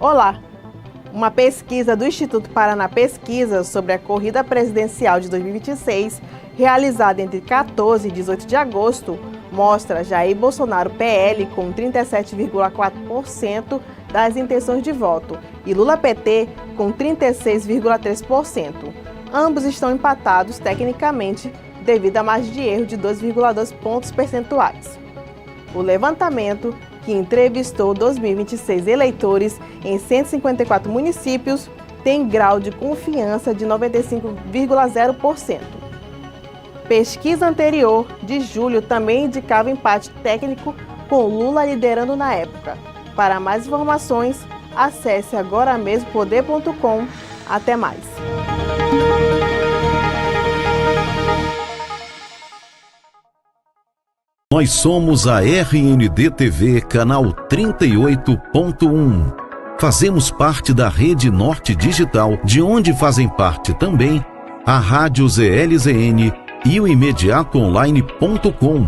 Olá! Uma pesquisa do Instituto Paraná Pesquisa sobre a corrida presidencial de 2026, realizada entre 14 e 18 de agosto, mostra Jair Bolsonaro PL com 37,4% das intenções de voto e Lula PT com 36,3%. Ambos estão empatados tecnicamente devido à margem de erro de 2,2 pontos percentuais. O levantamento, que entrevistou 2026 eleitores em 154 municípios, tem grau de confiança de 95,0%. Pesquisa anterior, de julho, também indicava empate técnico, com Lula liderando na época. Para mais informações, acesse agora mesmo poder.com. Até mais! Nós somos a RND TV, canal 38.1. Fazemos parte da Rede Norte Digital, de onde fazem parte também a Rádio ZLZN e o imediatoonline.com.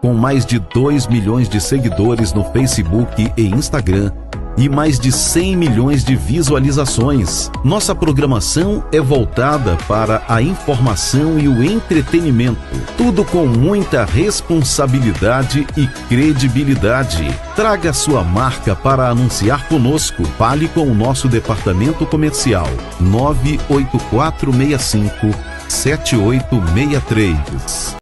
Com mais de 2 milhões de seguidores no Facebook e Instagram e mais de 100 milhões de visualizações. Nossa programação é voltada para a informação e o entretenimento. Tudo com muita responsabilidade e credibilidade. Traga sua marca para anunciar conosco. Fale com o nosso departamento comercial 98465-7863.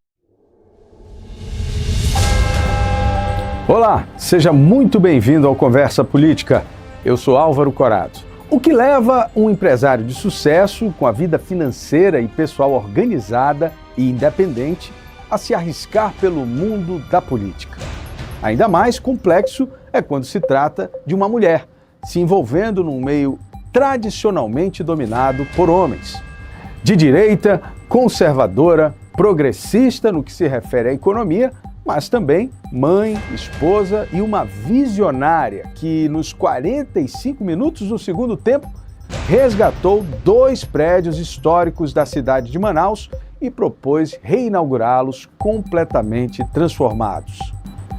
Olá, seja muito bem-vindo ao Conversa Política. Eu sou Álvaro Corado. O que leva um empresário de sucesso, com a vida financeira e pessoal organizada e independente, a se arriscar pelo mundo da política? Ainda mais complexo é quando se trata de uma mulher, se envolvendo num meio tradicionalmente dominado por homens. De direita, conservadora, progressista no que se refere à economia, mas também mãe, esposa e uma visionária que, nos 45 minutos do segundo tempo, resgatou 2 prédios históricos da cidade de Manaus e propôs reinaugurá-los completamente transformados.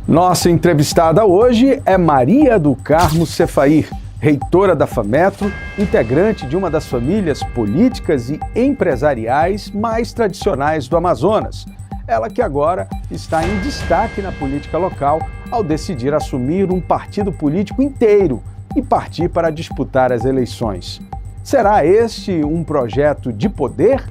Nossa entrevistada hoje é Maria do Carmo Cefair, reitora da FAMetro, integrante de uma das famílias políticas e empresariais mais tradicionais do Amazonas. Ela que agora está em destaque na política local ao decidir assumir um partido político inteiro e partir para disputar as eleições. Será este um projeto de poder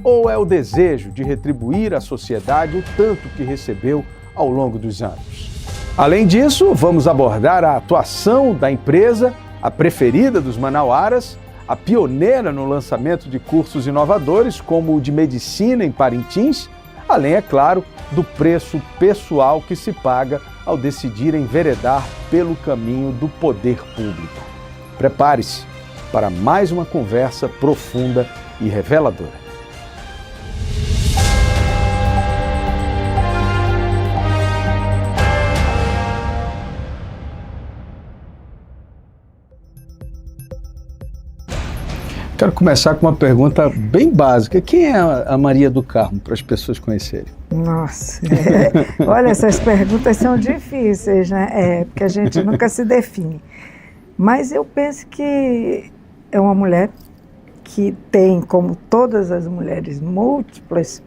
ou é o desejo de retribuir à sociedade o tanto que recebeu ao longo dos anos? Além disso, vamos abordar a atuação da empresa, a preferida dos manauaras, a pioneira no lançamento de cursos inovadores como o de medicina em Parintins, além, é claro, do preço pessoal que se paga ao decidir enveredar pelo caminho do poder público. Prepare-se para mais uma conversa profunda e reveladora. Quero começar com uma pergunta bem básica. Quem é a Maria do Carmo, para as pessoas conhecerem? Nossa, olha, essas perguntas são difíceis, né? Porque a gente nunca se define. Mas eu penso que é uma mulher que tem, como todas as mulheres, múltiplas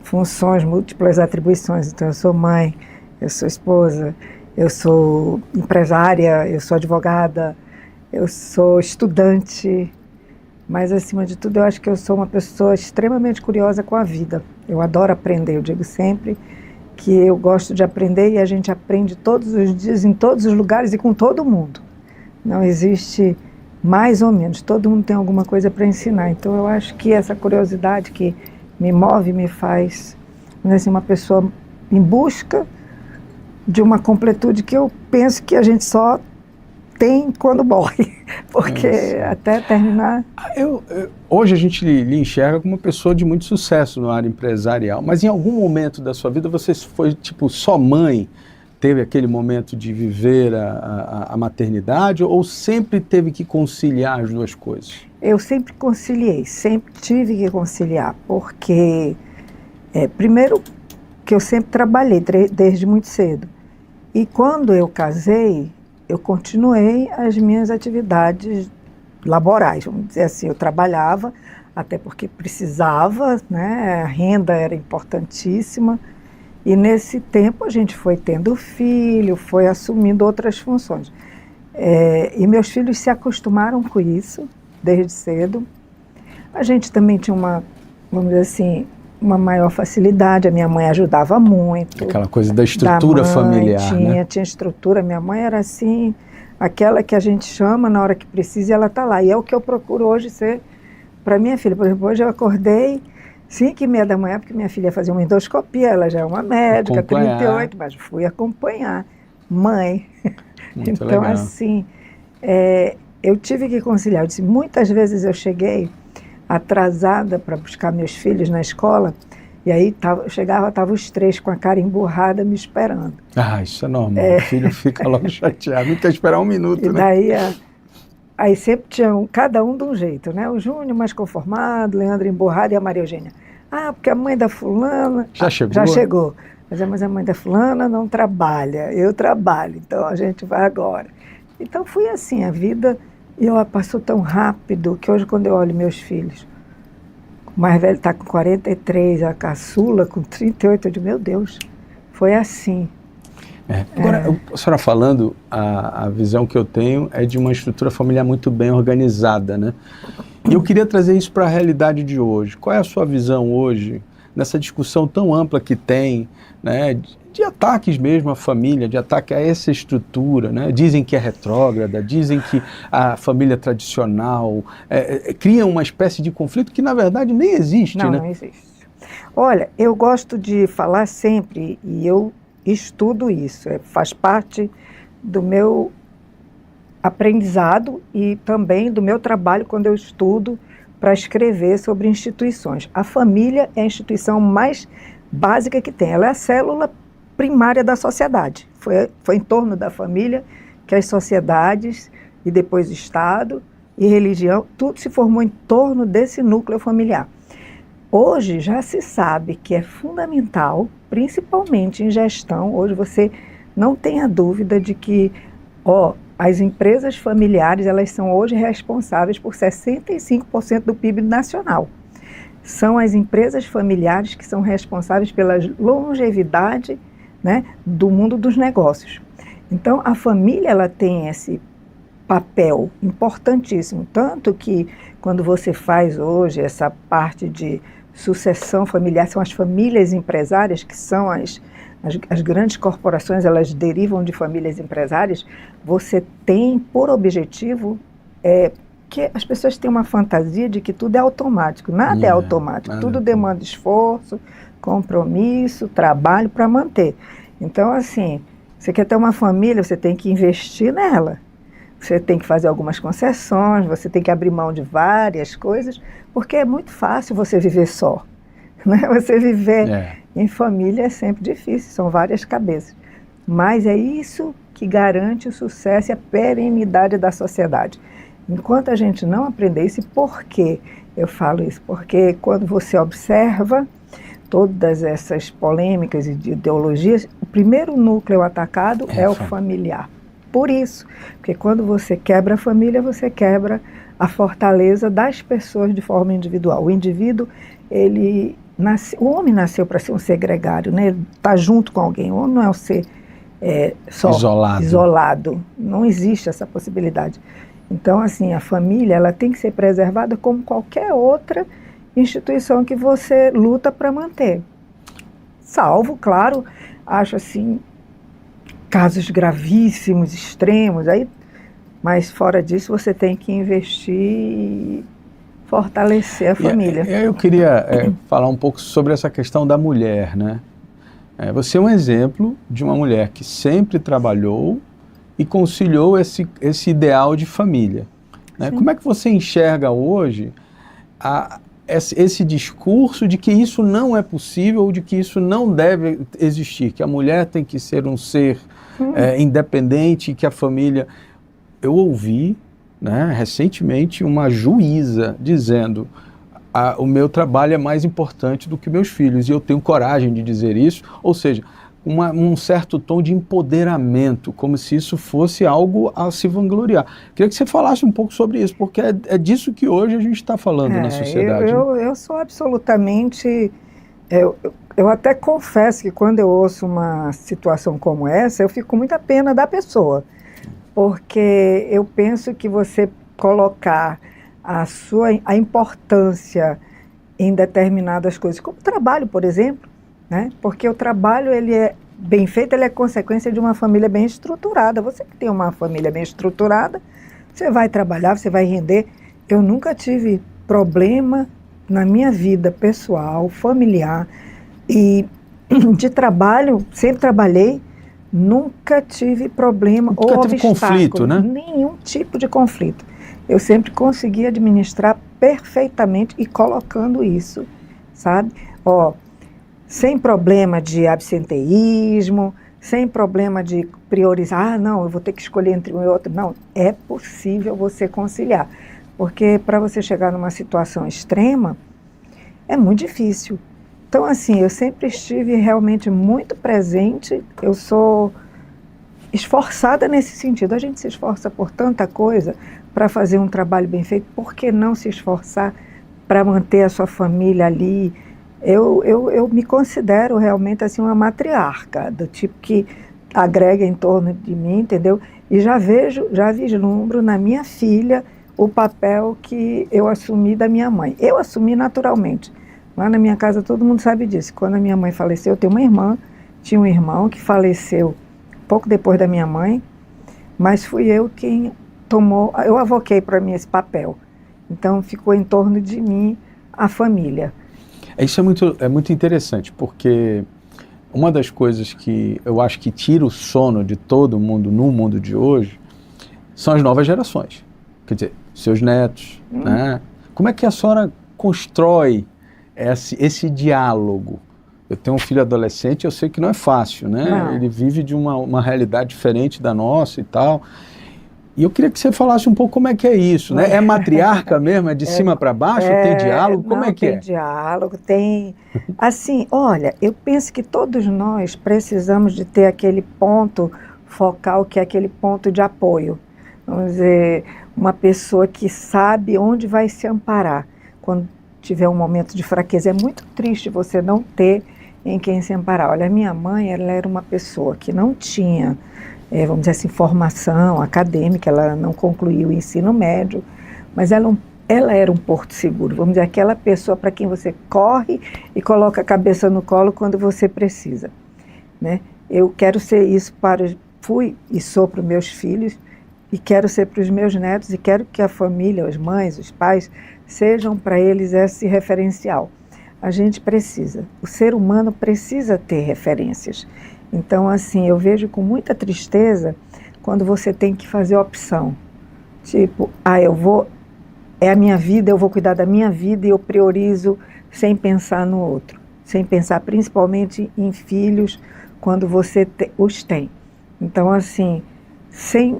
funções, múltiplas atribuições. Então, eu sou mãe, eu sou esposa, eu sou empresária, eu sou advogada, eu sou estudante. Mas, acima de tudo, eu acho que eu sou uma pessoa extremamente curiosa com a vida. Eu adoro aprender, eu digo sempre que eu gosto de aprender e a gente aprende todos os dias, em todos os lugares e com todo mundo. Não existe mais ou menos, todo mundo tem alguma coisa para ensinar. Então, eu acho que essa curiosidade que me move, me faz, assim, uma pessoa em busca de uma completude que eu penso que a gente só tem quando morre, porque até terminar... Hoje a gente lhe enxerga como uma pessoa de muito sucesso na área empresarial, mas em algum momento da sua vida você foi tipo só mãe, teve aquele momento de viver a maternidade ou sempre teve que conciliar as duas coisas? Eu sempre conciliei, sempre tive que conciliar, porque primeiro que eu sempre trabalhei desde muito cedo. E quando eu casei, eu continuei as minhas atividades laborais, vamos dizer assim. Eu trabalhava, até porque precisava, né? A renda era importantíssima. E nesse tempo a gente foi tendo filho, foi assumindo outras funções. E meus filhos se acostumaram com isso desde cedo. A gente também tinha vamos dizer assim, uma maior facilidade. A minha mãe ajudava muito. Aquela coisa da estrutura familiar, né? Tinha estrutura. Minha mãe era assim, aquela que a gente chama na hora que precisa e ela está lá. E é o que eu procuro hoje ser para minha filha. Por exemplo, hoje eu acordei 5h30 da manhã, porque minha filha fazia uma endoscopia, ela já é uma médica, 38, mas fui acompanhar. Mãe. Muito então, legal. assim, eu tive que conciliar. Eu disse, muitas vezes eu cheguei atrasada para buscar meus filhos na escola, e aí eu chegava, estavam os 3 com a cara emburrada me esperando. Ah, isso é normal. O filho fica logo chateado, não quer esperar 1 minuto, e né? Daí, aí sempre tinha cada um de um jeito, né? O Júnior mais conformado, Leandro emburrado e a Maria Eugênia. Ah, porque a mãe da fulana... Já chegou? Já chegou. Mas a mãe da fulana não trabalha, eu trabalho, então a gente vai agora. Então foi assim, a vida passou tão rápido que hoje quando eu olho meus filhos, o mais velho está com 43, a caçula com 38, eu digo, meu Deus, foi assim. Agora, a senhora falando, a visão que eu tenho é de uma estrutura familiar muito bem organizada, né? E eu queria trazer isso para a realidade de hoje. Qual é a sua visão hoje, nessa discussão tão ampla que tem, né, de ataques mesmo à família, de ataque a essa estrutura, né? Dizem que é retrógrada, dizem que a família tradicional cria uma espécie de conflito que, na verdade, nem existe, não, né? Não existe. Olha, eu gosto de falar sempre, e eu estudo isso, faz parte do meu aprendizado e também do meu trabalho quando eu estudo para escrever sobre instituições. A família é a instituição mais básica que tem, ela é a célula primária da sociedade. Foi em torno da família que as sociedades e depois o Estado e religião, tudo se formou em torno desse núcleo familiar. Hoje já se sabe que é fundamental, principalmente em gestão, hoje você não tenha dúvida de que as empresas familiares, elas são hoje responsáveis por 65% do PIB nacional. São as empresas familiares que são responsáveis pela longevidade, né, do mundo dos negócios. Então, a família ela tem esse papel importantíssimo, tanto que quando você faz hoje essa parte de sucessão familiar, são as famílias empresárias, que são as grandes corporações, elas derivam de famílias empresárias, você tem por objetivo que as pessoas têm uma fantasia de que tudo é automático. Nada é automático, tudo demanda esforço, compromisso, trabalho para manter. Então, assim, você quer ter uma família, você tem que investir nela. Você tem que fazer algumas concessões, você tem que abrir mão de várias coisas, porque é muito fácil você viver só. Né? Você viver em família é sempre difícil, são várias cabeças. Mas é isso que garante o sucesso e a perenidade da sociedade. Enquanto a gente não aprender isso, e por que eu falo isso? Porque quando você observa todas essas polêmicas e ideologias, o primeiro núcleo atacado é o familiar. Por isso, porque quando você quebra a família, você quebra a fortaleza das pessoas de forma individual. O indivíduo, o homem nasceu para ser um ser gregário, né? Ele está junto com alguém. O homem não é um ser só isolado. Não existe essa possibilidade. Então, assim, a família ela tem que ser preservada como qualquer outra instituição que você luta para manter. Salvo, claro, acho assim, casos gravíssimos, extremos, mas fora disso você tem que investir e fortalecer a família. Eu queria falar um pouco sobre essa questão da mulher, né? Você é um exemplo de uma mulher que sempre trabalhou e conciliou esse ideal de família, né? Como é que você enxerga hoje esse discurso de que isso não é possível ou de que isso não deve existir, que a mulher tem que ser um ser independente e que a família... Eu ouvi, né, recentemente uma juíza dizendo o meu trabalho é mais importante do que meus filhos e eu tenho coragem de dizer isso, ou seja, um certo tom de empoderamento, como se isso fosse algo a se vangloriar. Queria que você falasse um pouco sobre isso, porque é disso que hoje a gente está falando na sociedade. Eu sou absolutamente... Eu até confesso que quando eu ouço uma situação como essa, eu fico com muita pena da pessoa, porque eu penso que você colocar a importância em determinadas coisas, como o trabalho, por exemplo, né? Porque o trabalho, ele é bem feito, ele é consequência de uma família bem estruturada. Você que tem uma família bem estruturada, você vai trabalhar, você vai render. Eu nunca tive problema na minha vida pessoal, familiar e de trabalho, sempre trabalhei, nunca tive problema ou teve obstáculo, conflito, né? Nenhum tipo de conflito. Eu sempre consegui administrar perfeitamente e colocando isso, sabe? Sem problema de absenteísmo, sem problema de priorizar, não, eu vou ter que escolher entre um e outro. Não, é possível você conciliar, porque para você chegar numa situação extrema, é muito difícil. Então, assim, eu sempre estive realmente muito presente, eu sou esforçada nesse sentido. A gente se esforça por tanta coisa para fazer um trabalho bem feito, por que não se esforçar para manter a sua família ali? Eu me considero realmente assim uma matriarca, do tipo que agrega em torno de mim, entendeu? E já vislumbro na minha filha o papel que eu assumi da minha mãe. Eu assumi naturalmente. Lá na minha casa todo mundo sabe disso. Quando a minha mãe faleceu, eu tenho uma irmã, tinha um irmão que faleceu pouco depois da minha mãe, mas fui eu quem eu avoquei para mim esse papel. Então ficou em torno de mim a família. Isso é muito interessante, porque uma das coisas que eu acho que tira o sono de todo mundo no mundo de hoje são as novas gerações. Quer dizer, seus netos, né? Como é que a senhora constrói esse diálogo? Eu tenho um filho adolescente, eu sei que não é fácil, né? Não. Ele vive de uma realidade diferente da nossa e tal. E eu queria que você falasse um pouco como é que é isso, né? É matriarca mesmo? É de cima para baixo? Tem diálogo? Como é que é? Tem diálogo, tem... Assim, olha, eu penso que todos nós precisamos de ter aquele ponto focal, que é aquele ponto de apoio. Vamos dizer, uma pessoa que sabe onde vai se amparar quando tiver um momento de fraqueza. É muito triste você não ter em quem se amparar. Olha, a minha mãe, ela era uma pessoa que não tinha... vamos dizer assim, formação acadêmica, ela não concluiu o ensino médio, mas ela era um porto seguro, vamos dizer, aquela pessoa para quem você corre e coloca a cabeça no colo quando você precisa, né? Eu quero ser isso fui e sou para os meus filhos, e quero ser para os meus netos, e quero que a família, as mães, os pais, sejam para eles esse referencial. A gente precisa, o ser humano precisa ter referências. Então, assim, eu vejo com muita tristeza quando você tem que fazer opção. Tipo, é a minha vida, eu vou cuidar da minha vida e eu priorizo sem pensar no outro. Sem pensar principalmente em filhos, quando você os tem. Então, assim, sem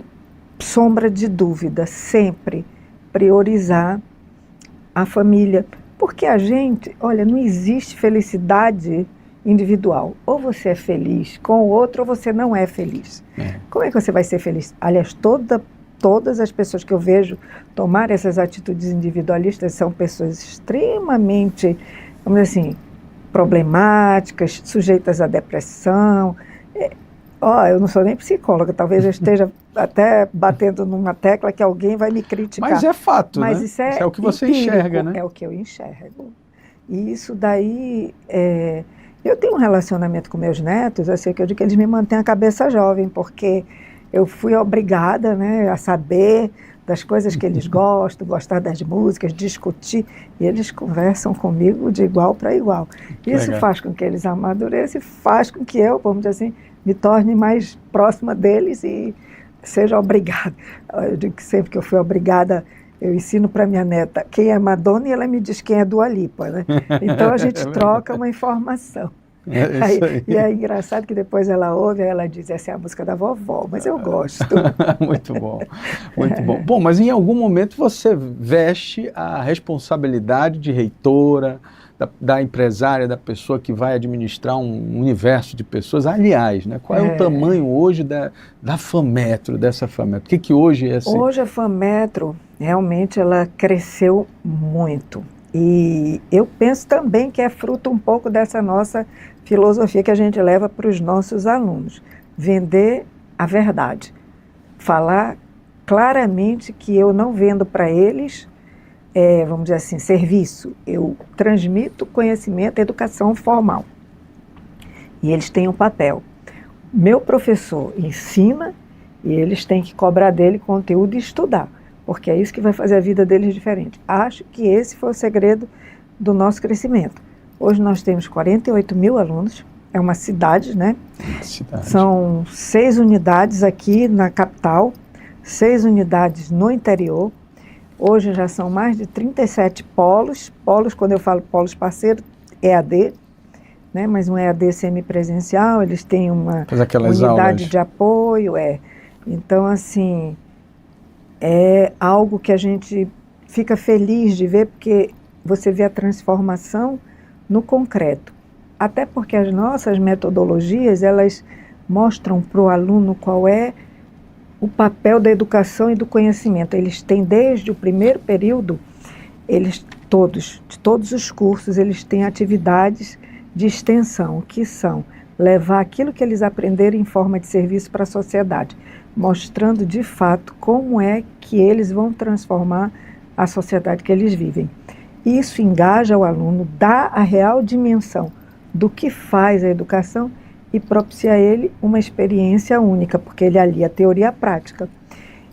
sombra de dúvida, sempre priorizar a família. Porque a gente, olha, não existe felicidade individual. Ou você é feliz com o outro, ou você não é feliz. Como é que você vai ser feliz? Aliás, todas as pessoas que eu vejo tomar essas atitudes individualistas são pessoas extremamente, vamos dizer assim, problemáticas, sujeitas à depressão. Eu não sou nem psicóloga, talvez eu esteja até batendo numa tecla que alguém vai me criticar. Mas é fato, mas né? Isso é o que você empírico, enxerga, né? É o que eu enxergo. E isso daí... Eu tenho um relacionamento com meus netos, assim, que eu digo que eles me mantêm a cabeça jovem, porque eu fui obrigada, né, a saber das coisas que eles gostar das músicas, discutir, e eles conversam comigo de igual para igual. Isso legal. Faz com que eles amadureçam e faz com que eu, vamos dizer assim, me torne mais próxima deles e seja obrigada. Eu digo que sempre que eu fui obrigada, eu ensino para minha neta quem é Madonna e ela me diz quem é Dua Lipa, né? Então a gente troca uma informação. É isso aí. E é engraçado que depois ela ouve, aí ela diz, essa é a música da vovó, mas eu gosto. Muito bom, muito bom. Bom, mas em algum momento você veste a responsabilidade de reitora, da empresária, da pessoa que vai administrar um universo de pessoas. Aliás, né, qual é o tamanho hoje da FAMetro, dessa FAMetro? O que hoje é assim? Hoje a FAMetro, realmente, ela cresceu muito. E eu penso também que é fruto um pouco dessa nossa filosofia que a gente leva para os nossos alunos. Vender a verdade. Falar claramente que eu não vendo para eles, vamos dizer assim, serviço. Eu transmito conhecimento, educação formal. E eles têm um papel. Meu professor ensina e eles têm que cobrar dele conteúdo e estudar, porque é isso que vai fazer a vida deles diferente. Acho que esse foi o segredo do nosso crescimento. Hoje nós temos 48 mil alunos, é uma cidade, né? Cidade. São 6 unidades aqui na capital, 6 unidades no interior. Hoje já são mais de 37 polos. Polos, quando eu falo polos parceiros, EAD, né? Mas um EAD semipresencial, eles têm uma unidade aulas de apoio. Então, assim, é algo que a gente fica feliz de ver, porque você vê a transformação no concreto. Até porque as nossas metodologias, elas mostram para o aluno qual é o papel da educação e do conhecimento. Eles têm, desde o primeiro período, de todos os cursos, eles têm atividades de extensão, que são levar aquilo que eles aprenderam em forma de serviço para a sociedade, mostrando de fato como é que eles vão transformar a sociedade que eles vivem. Isso engaja o aluno, dá a real dimensão do que faz a educação e propicia a ele uma experiência única, porque ele alia a teoria e a prática.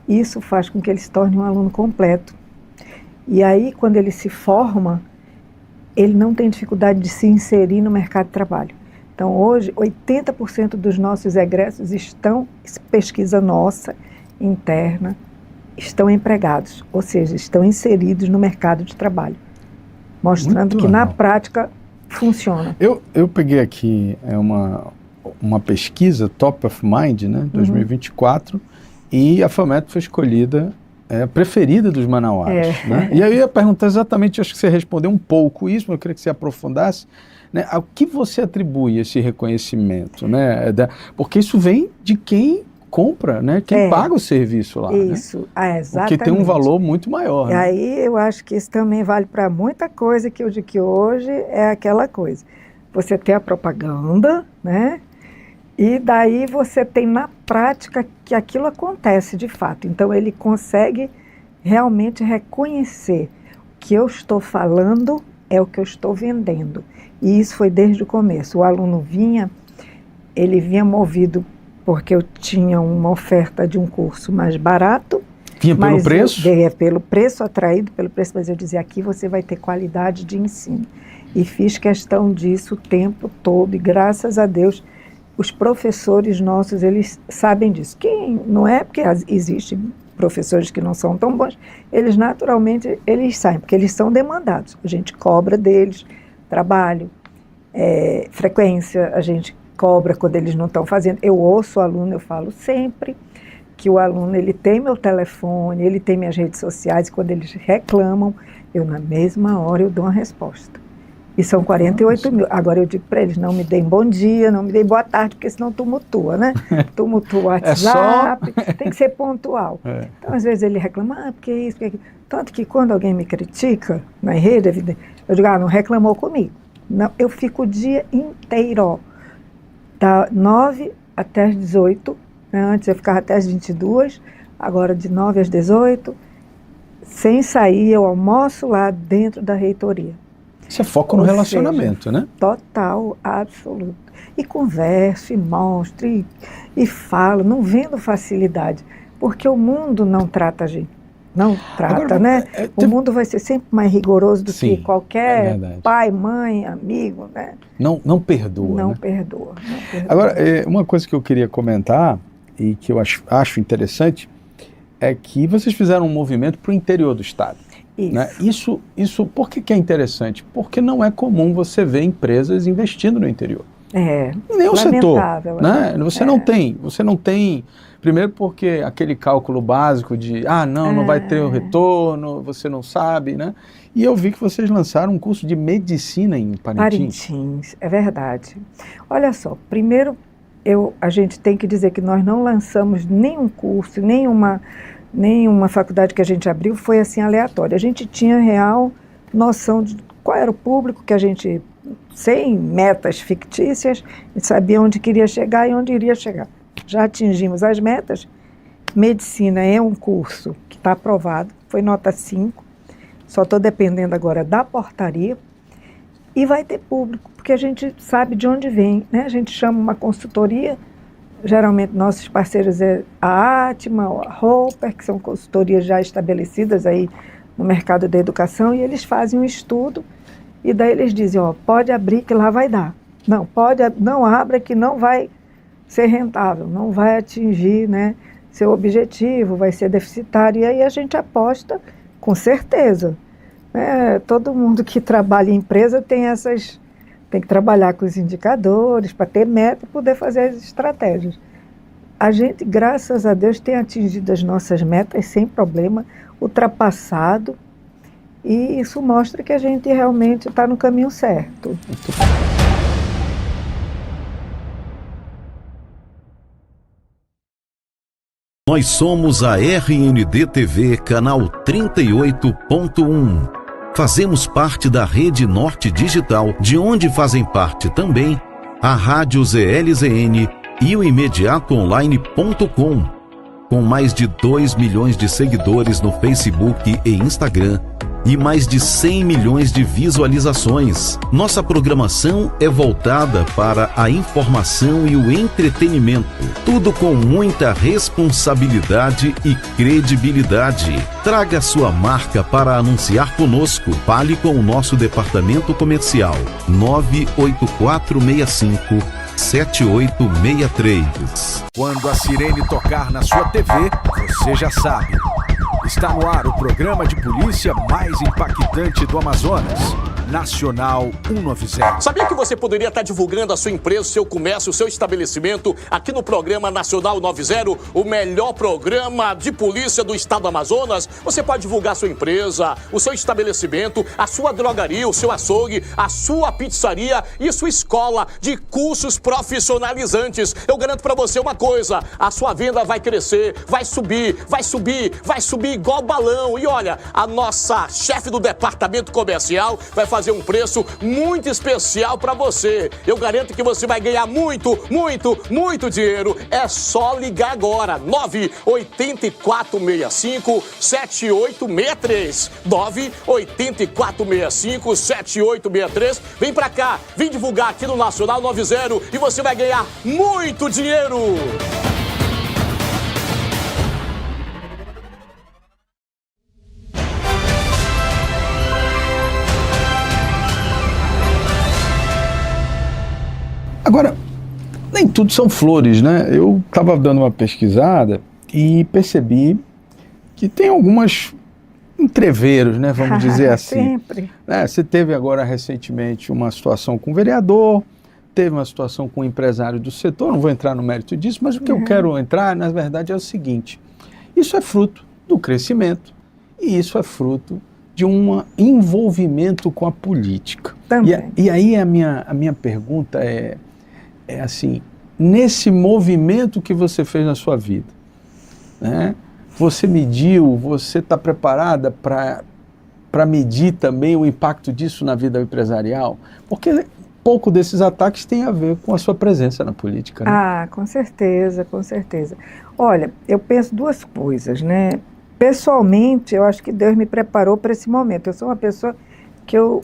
Isso faz com que ele se torne um aluno completo. E aí, quando ele se forma, ele não tem dificuldade de se inserir no mercado de trabalho. Então, hoje, 80% dos nossos egressos estão, pesquisa nossa, interna, estão empregados, ou seja, estão inseridos no mercado de trabalho, mostrando que na prática funciona. Eu peguei aqui uma pesquisa, Top of Mind, né, 2024, e a FAMetro foi escolhida a preferida dos manauaras. Né? E aí eu ia perguntar exatamente, acho que você respondeu um pouco isso, mas eu queria que você aprofundasse, né, ao que você atribui esse reconhecimento, né? Porque isso vem de quem compra, né? Quem paga o serviço lá. Isso, né? Exatamente. Porque tem um valor muito maior. E né? aí eu acho que isso também vale para muita coisa, que eu digo que hoje é aquela coisa. Você tem a propaganda, né? E daí você tem na prática que aquilo acontece de fato. Então ele consegue realmente reconhecer o que eu estou falando é o que eu estou vendendo. E isso foi desde o começo. O aluno ele vinha movido porque eu tinha uma oferta de um curso mais barato. Vinha pelo preço? Pelo preço, atraído pelo preço, mas eu dizia, aqui você vai ter qualidade de ensino. E fiz questão disso o tempo todo, e graças a Deus, os professores nossos, eles sabem disso. Não é porque existem professores que não são tão bons, eles naturalmente, eles saem, porque eles são demandados. A gente cobra deles trabalho, frequência, a gente cobra quando eles não estão fazendo. Eu ouço o aluno, eu falo sempre que o aluno, ele tem meu telefone, ele tem minhas redes sociais, e quando eles reclamam, eu na mesma hora eu dou uma resposta. E são 48 mil. Agora eu digo para eles, não me deem bom dia, não me deem boa tarde, porque senão tumultua, né? Tumultua o WhatsApp, tem que ser pontual. Então, às vezes ele reclama, porque isso, porque aquilo. Tanto que quando alguém me critica na rede, eu digo, não reclamou comigo. Não, eu fico o dia inteiro, da 9 até as 18, né? Antes eu ficava até as 22, agora de 9 às 18, sem sair, eu almoço lá dentro da reitoria. Você foca no relacionamento, né? Total, absoluto. E converso, e mostro, e falo, não vendo facilidade, porque o mundo não trata a gente. Não trata, agora, né? O mundo vai ser sempre mais rigoroso do que qualquer pai, mãe, amigo, né? Não perdoa. Não né? perdoa. Agora, uma coisa que eu queria comentar, e que eu acho interessante, é que vocês fizeram um movimento para o interior do estado. Isso. Né? Isso por que é interessante? Porque não é comum você ver empresas investindo no interior. Em nenhum setor, né? Você não tem, primeiro porque aquele cálculo básico de, não vai ter o retorno, você não sabe, né? E eu vi que vocês lançaram um curso de medicina em Parintins. Parintins, é verdade. Olha só, primeiro a gente tem que dizer que nós não lançamos nenhum curso, nenhuma faculdade que a gente abriu foi assim aleatória. A gente tinha real noção de qual era o público que a gente, sem metas fictícias, a gente sabia onde queria chegar e onde iria chegar. Já atingimos as metas. Medicina é um curso que está aprovado, foi nota 5, só estou dependendo agora da portaria, e vai ter público, porque a gente sabe de onde vem, né? A gente chama uma consultoria, geralmente nossos parceiros é a Atma, a Roper, que são consultorias já estabelecidas aí no mercado da educação, e eles fazem um estudo, e daí eles dizem, pode abrir que lá vai dar. Não abra que não vai ser rentável, não vai atingir, né, seu objetivo, vai ser deficitário. E aí a gente aposta com certeza. Todo mundo que trabalha em empresa tem que trabalhar com os indicadores para ter meta e poder fazer as estratégias. A gente, graças a Deus, tem atingido as nossas metas sem problema, ultrapassado, e isso mostra que a gente realmente está no caminho certo. Nós somos a RND TV, canal 38.1. Fazemos parte da Rede Norte Digital, de onde fazem parte também a Rádio ZLZN e o ImediatoOnline.com. Com mais de 2 milhões de seguidores no Facebook e Instagram e mais de 100 milhões de visualizações. Nossa programação é voltada para a informação e o entretenimento. Tudo com muita responsabilidade e credibilidade. Traga sua marca para anunciar conosco. Fale com o nosso departamento comercial 98465-7863. Quando a sirene tocar na sua TV, você já sabe. Está no ar o programa de polícia mais impactante do Amazonas. Nacional 190. Sabia que você poderia estar divulgando a sua empresa, o seu comércio, o seu estabelecimento aqui no programa Nacional 90, o melhor programa de polícia do estado do Amazonas? Você pode divulgar a sua empresa, o seu estabelecimento, a sua drogaria, o seu açougue, a sua pizzaria e sua escola de cursos profissionalizantes. Eu garanto para você uma coisa, a sua venda vai crescer, vai subir igual balão. E olha, a nossa chefe do departamento comercial vai fazer um preço muito especial para você. Eu garanto que você vai ganhar muito dinheiro. É só ligar agora. 98465-7863. 98465-7863. Vem pra cá, vem divulgar aqui no Nacional 90 e você vai ganhar muito dinheiro. Agora, nem tudo são flores, né? Eu estava dando uma pesquisada e percebi que tem algumas entreveros, né? Vamos dizer assim. Sempre. Você teve agora recentemente uma situação com o vereador, teve uma situação com o empresário do setor, não vou entrar no mérito disso, mas o que eu quero entrar, na verdade, é o seguinte: isso é fruto do crescimento e isso é fruto de um envolvimento com a política. E aí a minha pergunta é assim, nesse movimento que você fez na sua vida, né? Você mediu, você está preparada para medir também o impacto disso na vida empresarial? Porque pouco desses ataques tem a ver com a sua presença na política, né? Com certeza, com certeza. Olha, eu penso duas coisas, né? Pessoalmente, eu acho que Deus me preparou para esse momento. Eu sou uma pessoa que eu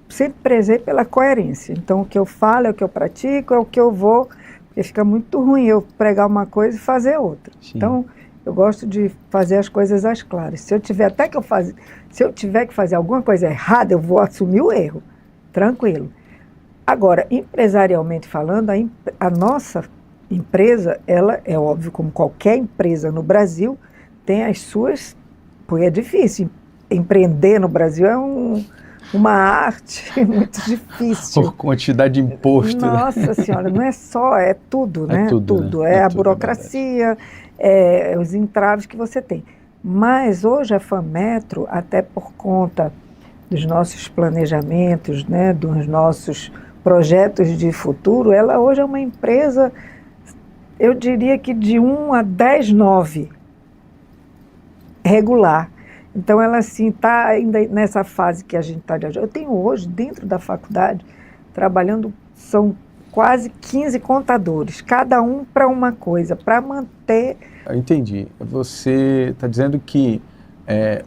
sempre prezei pela coerência. Então, o que eu falo é o que eu pratico, é o que eu vou, porque fica muito ruim eu pregar uma coisa e fazer outra. Sim. Então, eu gosto de fazer as coisas às claras. Se eu tiver que fazer alguma coisa errada, eu vou assumir o erro. Tranquilo. Agora, empresarialmente falando, a nossa empresa, ela é óbvio, como qualquer empresa no Brasil, tem as suas, porque é difícil. Empreender no Brasil é um uma arte muito difícil. Por quantidade de imposto. Nossa Senhora, não é só, é tudo, né? Tudo. Né? É a burocracia, os entraves que você tem. Mas hoje a FAMetro, até por conta dos nossos planejamentos, né, dos nossos projetos de futuro, ela hoje é uma empresa, eu diria que de 1 a 10, 9, regular. Então ela assim está ainda nessa fase que a gente está de ajuda. Eu tenho hoje, dentro da faculdade, trabalhando, são quase 15 contadores, cada um para uma coisa, para manter... Eu entendi. Você está dizendo que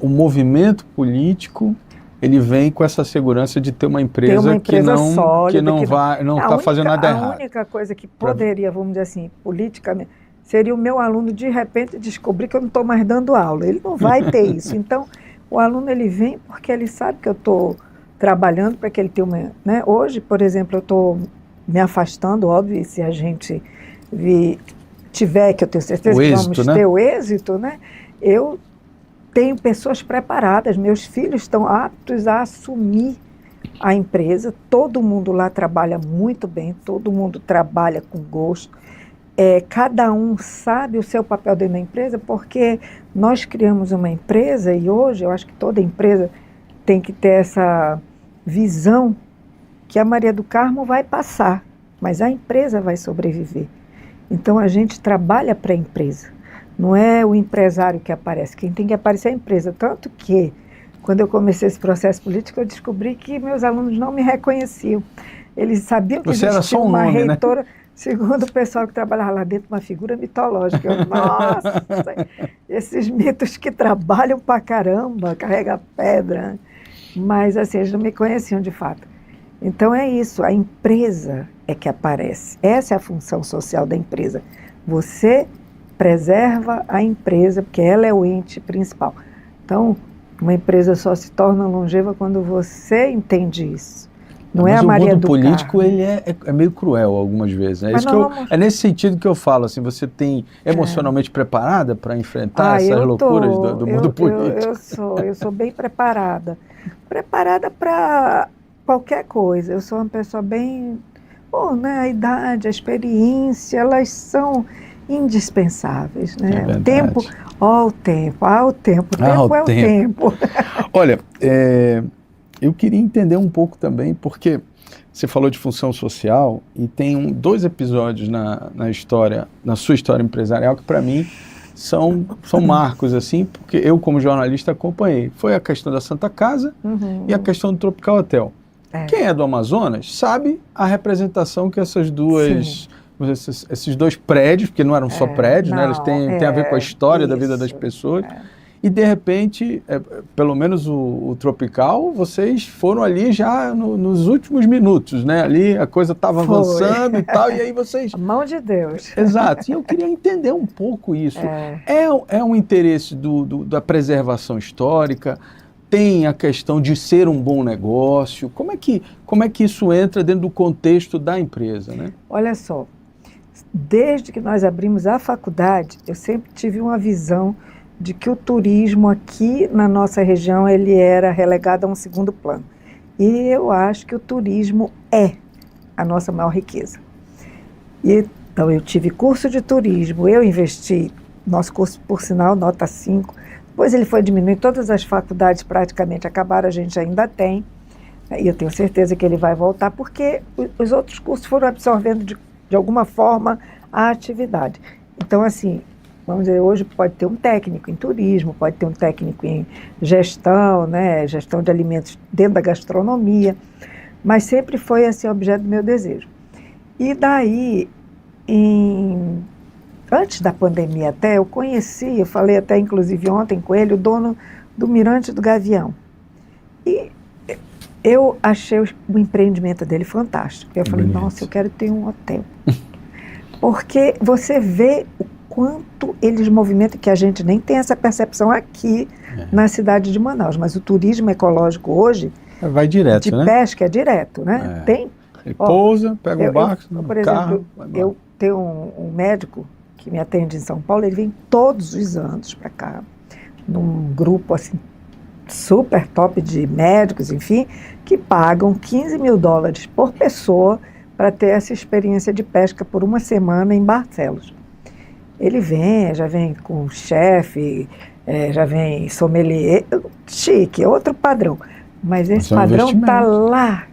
o movimento político ele vem com essa segurança de ter uma empresa, que não sólida, não está fazendo nada errado. A única coisa que poderia, vamos dizer assim, politicamente, seria o meu aluno de repente descobrir que eu não estou mais dando aula. Ele não vai ter isso. Então, o aluno ele vem porque ele sabe que eu estou trabalhando para que ele tenha uma... Né? Hoje, por exemplo, eu estou me afastando, óbvio, se a gente tiver, que eu tenho certeza que vamos ter o êxito, né? Eu tenho pessoas preparadas, meus filhos estão aptos a assumir a empresa, todo mundo lá trabalha muito bem, todo mundo trabalha com gosto, cada um sabe o seu papel dentro da empresa, porque nós criamos uma empresa e hoje eu acho que toda empresa tem que ter essa visão que a Maria do Carmo vai passar, mas a empresa vai sobreviver. Então a gente trabalha para a empresa, não é o empresário que aparece, quem tem que aparecer é a empresa. Tanto que, quando eu comecei esse processo político, eu descobri que meus alunos não me reconheciam. Eles sabiam que existia uma reitora, segundo o pessoal que trabalhava lá dentro, uma figura mitológica. Eu, nossa, esses mitos que trabalham pra caramba, carrega pedra. Mas assim, eles não me conheciam de fato. Então é isso, a empresa é que aparece. Essa é a função social da empresa. Você preserva a empresa, porque ela é o ente principal. Então, uma empresa só se torna longeva quando você entende isso. Não é a Maria do Carmo. Mas o mundo político ele é meio cruel algumas vezes. Né? É nesse sentido que eu falo, assim, você tem emocionalmente preparada para enfrentar essas loucuras do mundo político? Eu sou bem preparada. Preparada para qualquer coisa. Eu sou uma pessoa bem... né, a idade, a experiência, elas são indispensáveis, né? O tempo é o tempo. Olha, eu queria entender um pouco também, porque você falou de função social e tem 2 episódios na história, na sua história empresarial, que para mim são marcos, assim, porque eu como jornalista acompanhei. Foi a questão da Santa Casa e a questão do Tropical Hotel. Quem é do Amazonas sabe a representação que essas duas... esses 2 prédios, porque não eram só prédios, né? Eles têm a ver com a história da vida das pessoas. E, de repente, pelo menos o Tropical, vocês foram ali já nos últimos minutos, né? Ali a coisa estava avançando e tal, e aí vocês... A mão de Deus. Exato. E eu queria entender um pouco isso. É um interesse da preservação histórica? Tem a questão de ser um bom negócio? Como é que isso entra dentro do contexto da empresa, né? Olha só, desde que nós abrimos a faculdade, eu sempre tive uma visão de que o turismo aqui na nossa região ele era relegado a um segundo plano. E eu acho que o turismo é a nossa maior riqueza. Então eu tive curso de turismo, eu investi, nosso curso por sinal, nota 5, depois ele foi diminuindo, todas as faculdades praticamente acabaram, a gente ainda tem, e eu tenho certeza que ele vai voltar, porque os outros cursos foram absorvendo de alguma forma a atividade. Então assim, vamos dizer, hoje pode ter um técnico em turismo, pode ter um técnico em gestão, né, gestão de alimentos dentro da gastronomia, mas sempre foi assim objeto do meu desejo. E daí, antes da pandemia até, eu falei até inclusive ontem com ele, o dono do Mirante do Gavião. E eu achei o empreendimento dele fantástico. Eu falei, nossa, eu quero ter um hotel. Porque você vê o quanto eles movimentam, que a gente nem tem essa percepção aqui na cidade de Manaus, mas o turismo ecológico hoje... Vai direto, né? De pesca é direto, né? Tem... Ele pousa, pega um barco, por exemplo, eu tenho um médico que me atende em São Paulo, ele vem todos os anos para cá, num grupo assim, super top de médicos, enfim, que pagam $15 mil por pessoa para ter essa experiência de pesca por uma semana em Barcelos. Ele já vem com chefe, já vem sommelier, chique, outro padrão. Mas esse padrão está lá,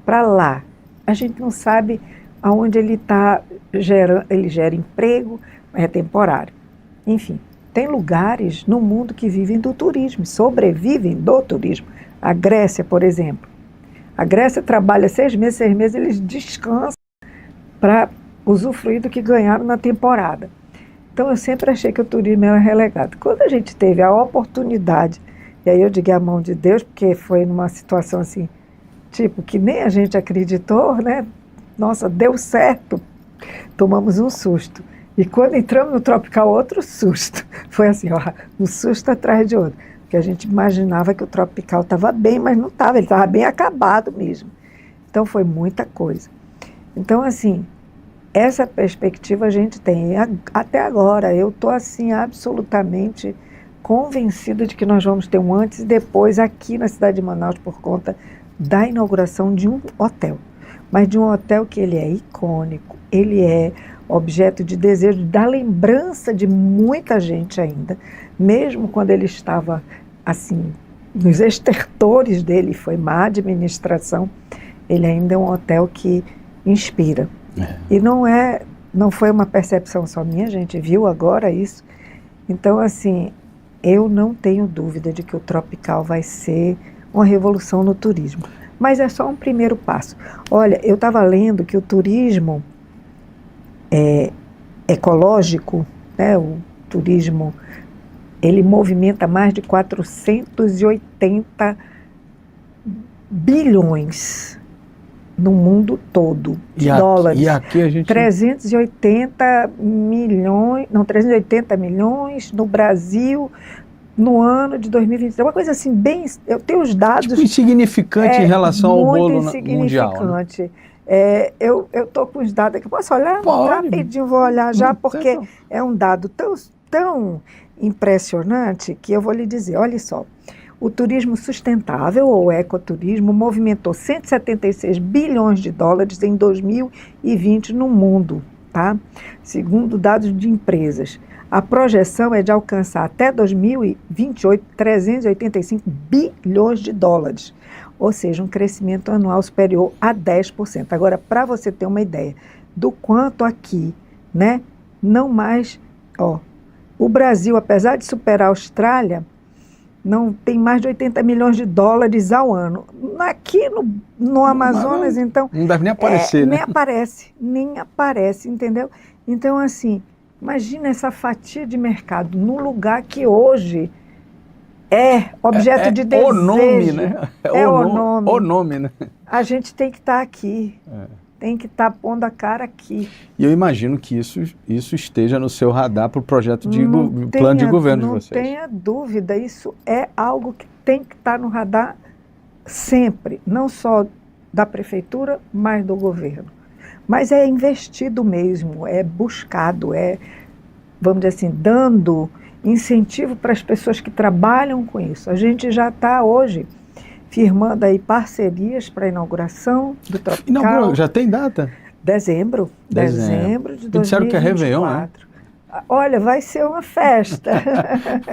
para lá. A gente não sabe aonde ele está gerando, ele gera emprego, é temporário. Enfim, tem lugares no mundo que vivem do turismo, sobrevivem do turismo. A Grécia, por exemplo. A Grécia trabalha 6 meses, eles descansam para usufruir do que ganharam na temporada. Então, eu sempre achei que o turismo era relegado. Quando a gente teve a oportunidade, e aí eu digo a mão de Deus, porque foi numa situação assim, tipo, que nem a gente acreditou, né? Nossa, deu certo. Tomamos um susto. E quando entramos no Tropical, outro susto. Foi assim, ó, um susto atrás de outro. Porque a gente imaginava que o Tropical estava bem, mas não estava, ele estava bem acabado mesmo. Então, foi muita coisa. Então, assim, essa perspectiva a gente tem. Até agora, eu estou assim, absolutamente convencida de que nós vamos ter um antes e depois aqui na cidade de Manaus por conta da inauguração de um hotel. Mas de um hotel que ele é icônico, ele é objeto de desejo, da lembrança de muita gente ainda, mesmo quando ele estava assim, nos estertores dele, foi má administração, ele ainda é um hotel que inspira. E não foi uma percepção só minha, a gente viu agora isso. Então, assim, eu não tenho dúvida de que o Tropical vai ser uma revolução no turismo. Mas é só um primeiro passo. Olha, eu estava lendo que o turismo ecológico, né, o turismo, ele movimenta mais de 480 bilhões no mundo todo de dólares. E aqui a gente... 380 milhões no Brasil no ano de 2023. Uma coisa assim, bem... Eu tenho os dados... Tipo, insignificante em relação ao bolo mundial. Muito insignificante. Né? Eu estou com os dados aqui. Posso olhar? Pode. Rapidinho, vou olhar já, porque é um dado tão impressionante que eu vou lhe dizer. Olha só. O turismo sustentável, ou ecoturismo, movimentou 176 bilhões de dólares em 2020 no mundo, tá? Segundo dados de empresas. A projeção é de alcançar até 2028 385 bilhões de dólares, ou seja, um crescimento anual superior a 10%. Agora, para você ter uma ideia do quanto aqui, né, não mais, o Brasil, apesar de superar a Austrália, não tem mais de 80 milhões de dólares ao ano. Aqui no Amazonas, então... Não deve nem aparecer, né? Nem aparece, entendeu? Então, assim, imagina essa fatia de mercado num lugar que hoje é objeto de desejo. O nome, né? O nome, né? A gente tem que estar aqui. Tem que estar pondo a cara aqui. E eu imagino que isso esteja no seu radar para o projeto de plano de governo de vocês. Não tenha dúvida, isso é algo que tem que estar no radar sempre, não só da prefeitura, mas do governo. Mas é investido mesmo, é buscado, vamos dizer assim, dando incentivo para as pessoas que trabalham com isso. A gente já está hoje firmando aí parcerias para a inauguração do Tropical. Já tem data? Dezembro de 2024. Disseram que é Réveillon, né? Olha, vai ser uma festa.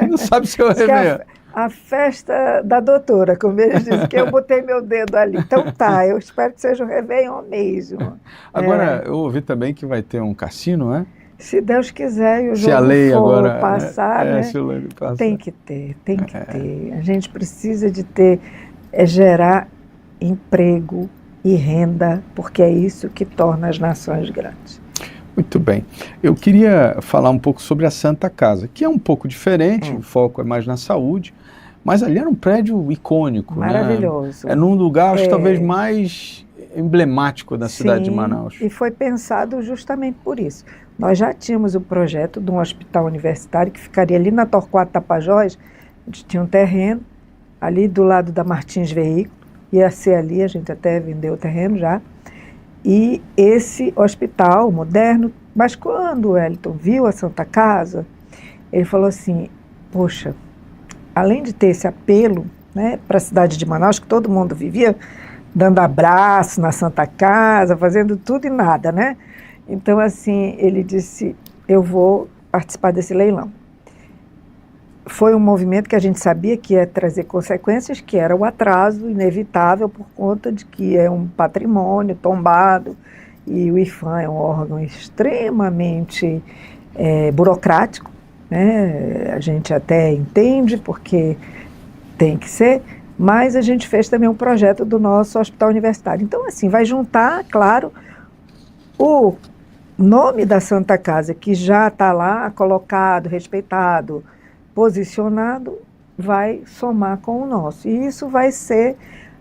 Não sabe se é o Réveillon. A festa da doutora, como eles dizem, que eu botei meu dedo ali. Então tá, eu espero que seja o Réveillon mesmo. Agora, eu ouvi também que vai ter um cassino, né? Se Deus quiser e o se jogo a lei for agora, passar, né? Se a lei passar. Tem que ter. A gente precisa de ter... gerar emprego e renda, porque é isso que torna as nações grandes. Muito bem. Eu queria falar um pouco sobre a Santa Casa, que é um pouco diferente, o foco é mais na saúde, mas ali era um prédio icônico. Maravilhoso. Né? É num lugar, acho, talvez mais emblemático da cidade de Manaus. E foi pensado justamente por isso. Nós já tínhamos o projeto de um hospital universitário que ficaria ali na Torquato Tapajós, a gente tinha um terreno, ali do lado da Martins Veículo, ia ser ali, a gente até vendeu o terreno já, e esse hospital moderno, mas quando o Wellington viu a Santa Casa, ele falou assim, poxa, além de ter esse apelo, né, para a cidade de Manaus, que todo mundo vivia dando abraço na Santa Casa, fazendo tudo e nada, né? Então, assim, ele disse, eu vou participar desse leilão. Foi um movimento que a gente sabia que ia trazer consequências, que era o atraso inevitável por conta de que é um patrimônio tombado e o IPHAN é um órgão extremamente burocrático, né? A gente até entende porque tem que ser, mas a gente fez também um projeto do nosso hospital universitário. Então, assim, vai juntar, claro, o nome da Santa Casa, que já está lá colocado, respeitado, posicionado, vai somar com o nosso. E isso vai ser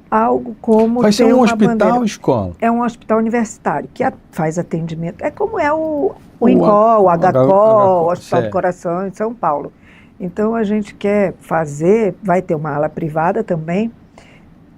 algo como... Vai ser um hospital bandeira. Escola? É um hospital universitário, que faz atendimento. É como é o INCOL, o HCOL, o Hospital do Coração em São Paulo. Então, a gente quer fazer, vai ter uma ala privada também,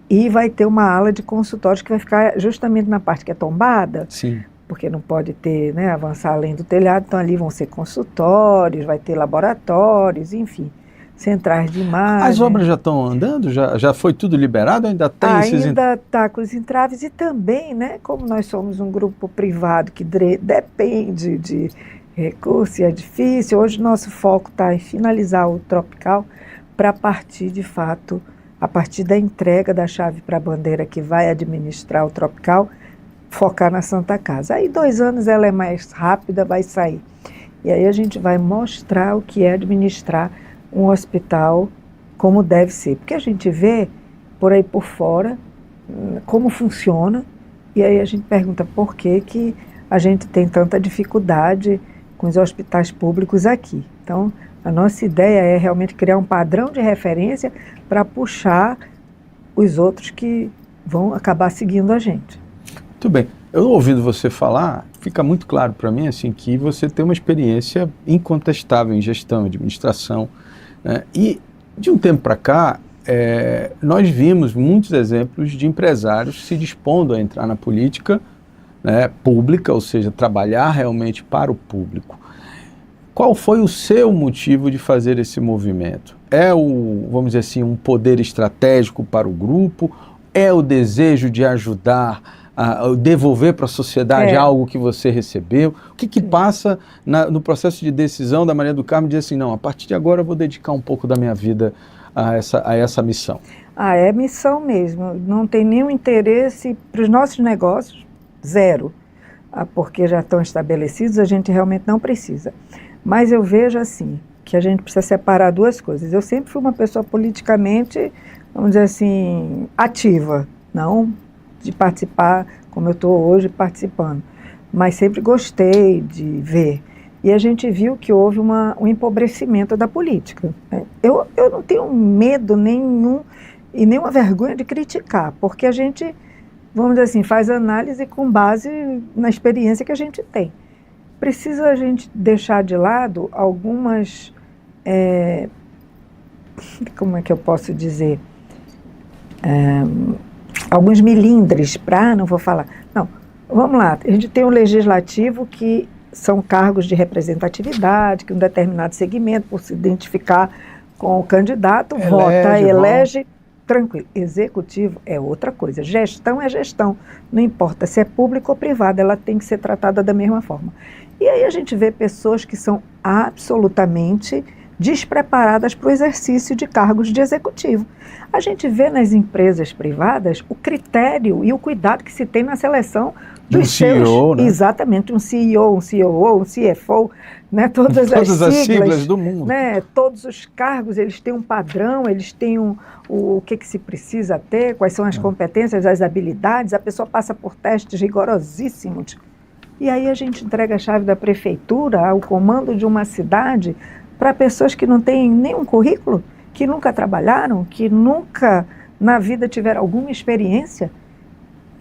e vai ter uma ala de consultórios que vai ficar justamente na parte que é tombada. Sim. Porque não pode ter, né, avançar além do telhado, então ali vão ser consultórios, vai ter laboratórios, enfim, centrais de imagem. As obras já estão andando? Já foi tudo liberado ou ainda tem esses... Ainda está com os entraves e também, né, como nós somos um grupo privado que depende de recursos, é difícil, hoje nosso foco está em finalizar o Tropical para partir, de fato, a partir da entrega da chave para a bandeira que vai administrar o Tropical, focar na Santa Casa. Aí 2 anos ela é mais rápida, vai sair. E aí a gente vai mostrar o que é administrar um hospital como deve ser. Porque a gente vê por aí por fora como funciona e aí a gente pergunta por que a gente tem tanta dificuldade com os hospitais públicos aqui. Então, a nossa ideia é realmente criar um padrão de referência para puxar os outros que vão acabar seguindo a gente. Muito bem. Eu ouvindo você falar, fica muito claro para mim assim, que você tem uma experiência incontestável em gestão, administração, né? E de um tempo para cá, nós vimos muitos exemplos de empresários se dispondo a entrar na política, né, pública, ou seja, trabalhar realmente para o público. Qual foi o seu motivo de fazer esse movimento? É vamos dizer assim, um poder estratégico para o grupo? É o desejo de ajudar a devolver para a sociedade algo que você recebeu? O que passa no processo de decisão da Maria do Carmo de dizer assim, não, a partir de agora eu vou dedicar um pouco da minha vida a essa missão? É missão mesmo. Não tem nenhum interesse para os nossos negócios, zero. Porque já estão estabelecidos, a gente realmente não precisa. Mas eu vejo assim, que a gente precisa separar 2 coisas. Eu sempre fui uma pessoa politicamente, vamos dizer assim, ativa, não de participar como eu estou hoje participando, mas sempre gostei de ver. E a gente viu que houve um empobrecimento da política. Eu não tenho medo nenhum e nenhuma vergonha de criticar, porque a gente, vamos dizer assim, faz análise com base na experiência que a gente tem. Precisa a gente deixar de lado algumas, como é que eu posso dizer, alguns milindres não vou falar. Não, vamos lá, a gente tem um legislativo que são cargos de representatividade, que um determinado segmento, por se identificar com o candidato, vota, elege, tranquilo. Executivo é outra coisa, gestão é gestão, não importa se é público ou privado, ela tem que ser tratada da mesma forma. E aí a gente vê pessoas que são absolutamente despreparadas para o exercício de cargos de executivo. A gente vê nas empresas privadas o critério e o cuidado que se tem na seleção dos CEO, né? Exatamente, um CEO, um COO, um CFO, né? Todas as siglas do mundo. Né? Todos os cargos, eles têm um padrão, eles têm o que se precisa ter, quais são as competências, as habilidades, a pessoa passa por testes rigorosíssimos. E aí a gente entrega a chave da prefeitura, o comando de uma cidade, para pessoas que não têm nenhum currículo, que nunca trabalharam, que nunca na vida tiveram alguma experiência.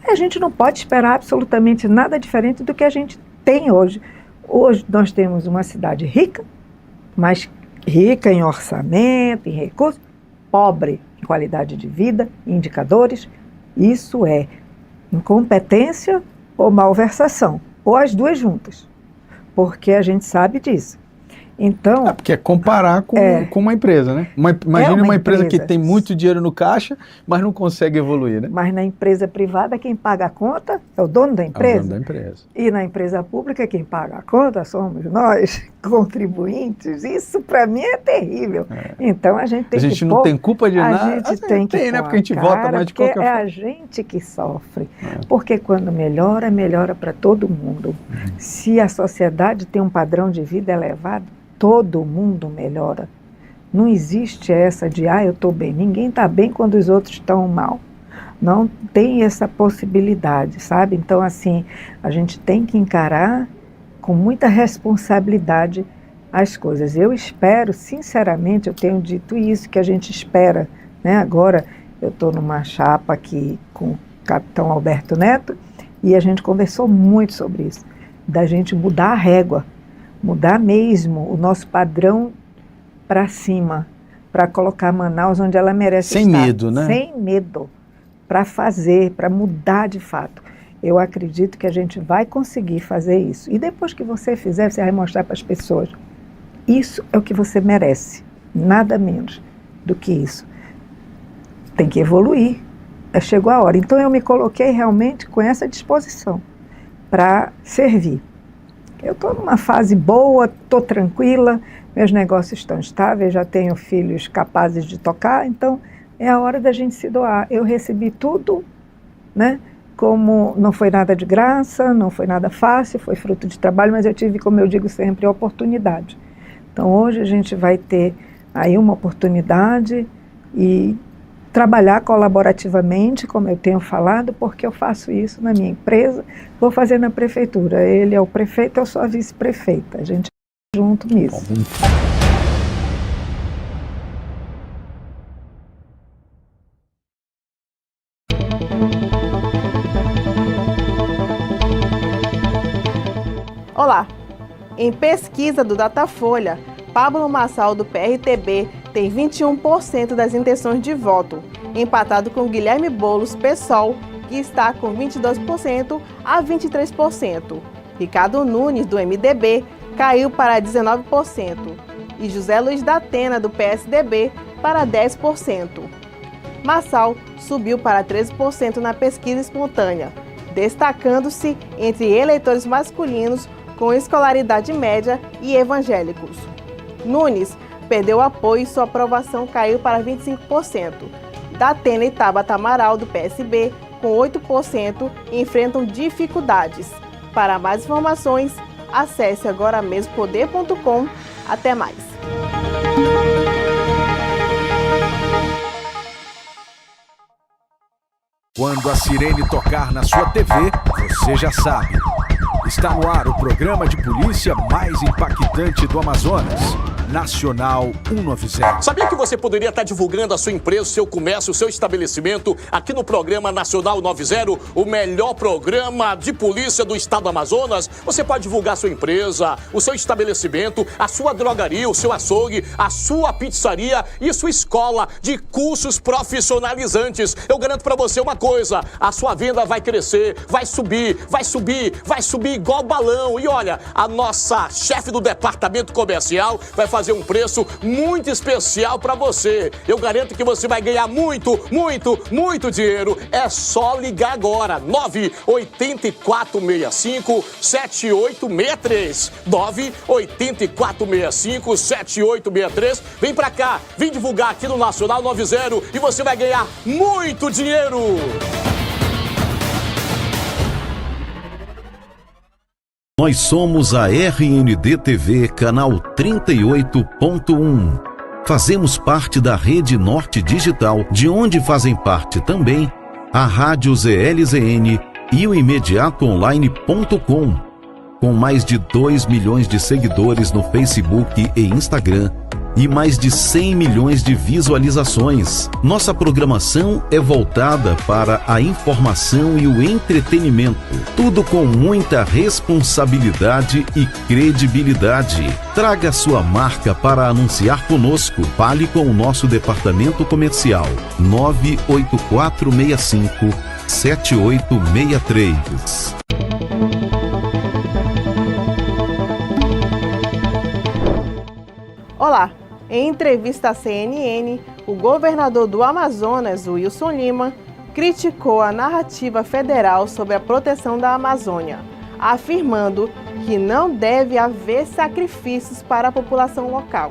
A gente não pode esperar absolutamente nada diferente do que a gente tem hoje. Hoje nós temos uma cidade rica, mas rica em orçamento, em recursos, pobre em qualidade de vida, em indicadores. Isso é incompetência ou malversação, ou as duas juntas, porque a gente sabe disso. Então, porque é comparar com uma empresa, né? Imagine uma empresa que tem muito dinheiro no caixa, mas não consegue evoluir, né? Mas na empresa privada, quem paga a conta é o dono da empresa. É o dono da empresa. E na empresa pública, quem paga a conta somos nós, contribuintes. Isso, para mim, é terrível. Então, a gente tem que... A gente não tem culpa de nada. A gente tem que... né? Porque a gente vota mais de qualquer forma. É a gente que sofre. Porque quando melhora, melhora para todo mundo. Se a sociedade tem um padrão de vida elevado, todo mundo melhora. Não existe essa de, eu estou bem. Ninguém está bem quando os outros estão mal. Não tem essa possibilidade, sabe? Então, assim, a gente tem que encarar com muita responsabilidade as coisas. Eu espero, sinceramente, eu tenho dito isso, que a gente espera, né? Agora, eu estou numa chapa aqui com o capitão Alberto Neto e a gente conversou muito sobre isso, da gente mudar a régua, mudar mesmo o nosso padrão para cima, para colocar Manaus onde ela merece estar. Sem medo, né? Sem medo, para fazer, para mudar de fato. Eu acredito que a gente vai conseguir fazer isso. E depois que você fizer, você vai mostrar para as pessoas. Isso é o que você merece, nada menos do que isso. Tem que evoluir, chegou a hora. Então eu me coloquei realmente com essa disposição para servir. Eu estou numa fase boa, estou tranquila, meus negócios estão estáveis, já tenho filhos capazes de tocar, então é a hora da gente se doar. Eu recebi tudo, né? Como não foi nada de graça, não foi nada fácil, foi fruto de trabalho, mas eu tive, como eu digo sempre, oportunidade. Então hoje a gente vai ter aí uma oportunidade e trabalhar colaborativamente, como eu tenho falado, porque eu faço isso na minha empresa, vou fazer na prefeitura. Ele é o prefeito, eu sou a vice-prefeita. A gente está junto nisso. Olá! Em pesquisa do Datafolha, Pablo Marçal, do PRTB, tem 21% das intenções de voto, empatado com Guilherme Boulos, PSOL, que está com 22% a 23%. Ricardo Nunes, do MDB, caiu para 19%, e José Luiz da Atena, do PSDB, para 10%. Marçal subiu para 13% na pesquisa espontânea, destacando-se entre eleitores masculinos com escolaridade média e evangélicos. Nunes perdeu apoio e sua aprovação caiu para 25%. Datena e Tabata Amaral, do PSB, com 8%, enfrentam dificuldades. Para mais informações, acesse agoramesmopoder.com. Até mais. Quando a sirene tocar na sua TV, você já sabe. Está no ar o programa de polícia mais impactante do Amazonas. Nacional 190. Sabia que você poderia estar divulgando a sua empresa, o seu comércio, o seu estabelecimento aqui no programa Nacional 90, o melhor programa de polícia do estado do Amazonas? Você pode divulgar a sua empresa, o seu estabelecimento, a sua drogaria, o seu açougue, a sua pizzaria e sua escola de cursos profissionalizantes. Eu garanto para você uma coisa, a sua venda vai crescer, vai subir igual balão. E olha, a nossa chefe do departamento comercial vai fazer um preço muito especial para você. Eu garanto que você vai ganhar muito dinheiro. É só ligar agora. 98465-7863. 98465-7863. Vem pra cá, vem divulgar aqui no Nacional 90 e você vai ganhar muito dinheiro. Nós somos a RND TV, canal 38.1. Fazemos parte da Rede Norte Digital, de onde fazem parte também a Rádio ZLZN e o ImediatoOnline.com. Com mais de 2 milhões de seguidores no Facebook e Instagram e mais de 100 milhões de visualizações. Nossa programação é voltada para a informação e o entretenimento. Tudo com muita responsabilidade e credibilidade. Traga sua marca para anunciar conosco. Fale com o nosso departamento comercial. 98465-7863. Em entrevista à CNN, o governador do Amazonas, Wilson Lima, criticou a narrativa federal sobre a proteção da Amazônia, afirmando que não deve haver sacrifícios para a população local.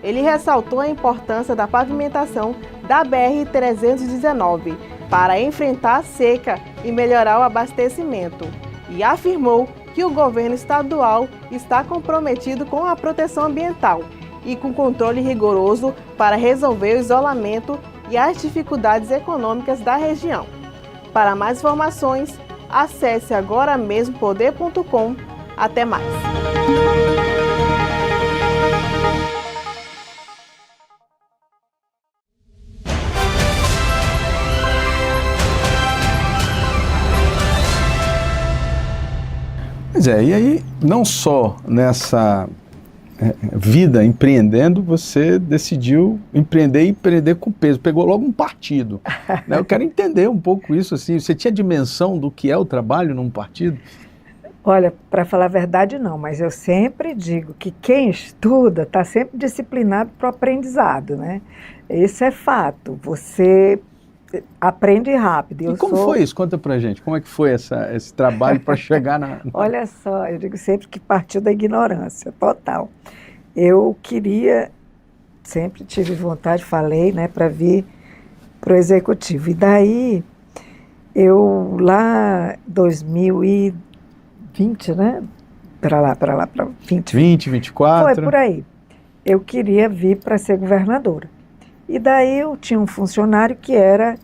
Ele ressaltou a importância da pavimentação da BR-319 para enfrentar a seca e melhorar o abastecimento, e afirmou que o governo estadual está comprometido com a proteção ambiental e com controle rigoroso para resolver o isolamento e as dificuldades econômicas da região. Para mais informações, acesse agora mesmo poder.com. Até mais! Pois é, e aí, não só nessa vida empreendendo, você decidiu empreender e empreender com peso, pegou logo um partido. Né? Eu quero entender um pouco isso, assim, você tinha dimensão do que é o trabalho num partido? Olha, para falar a verdade não, mas eu sempre digo que quem estuda está sempre disciplinado para o aprendizado, né? Isso é fato, você aprende rápido. E como foi isso? Conta pra gente, como é que foi esse trabalho para chegar na... Olha só, eu digo sempre que partiu da ignorância total. Eu queria, sempre tive vontade, falei, né, para vir para o executivo. E daí, eu lá, 2020, né, para 20, 24... Foi por aí. Eu queria vir para ser governadora. E daí eu tinha um funcionário que era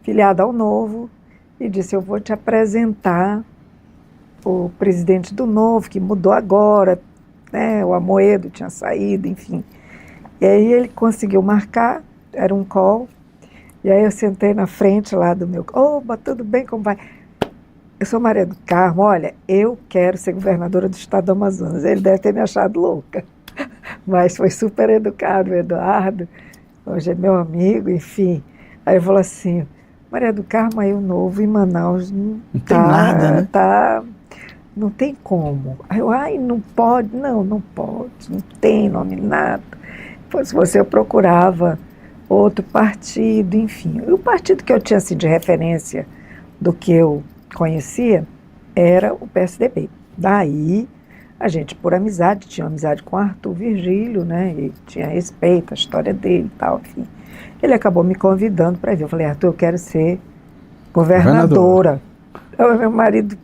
filiado ao Novo e disse, eu vou te apresentar o presidente do Novo, que mudou agora, né, o Amoedo tinha saído, enfim. E aí ele conseguiu marcar, era um call, e aí eu sentei na frente lá do meu... Oba, tudo bem, como vai? Eu sou Maria do Carmo, olha, eu quero ser governadora do estado do Amazonas. Ele deve ter me achado louca, mas foi super educado, o Eduardo. Hoje é meu amigo, enfim. Aí ele falou assim, Maria do Carmo, aí o Novo em Manaus não tem nada, né? Não tem como. Aí eu, não pode, não pode, não tem nome, nada. Se você eu procurava outro partido, enfim. E o partido que eu tinha assim, de referência do que eu conhecia era o PSDB. Daí... A gente, por amizade, tinha amizade com Arthur Virgílio, né? E tinha respeito à história dele e tal, enfim. Ele acabou me convidando para vir. Eu falei, Arthur, eu quero ser governadora. Então, meu marido,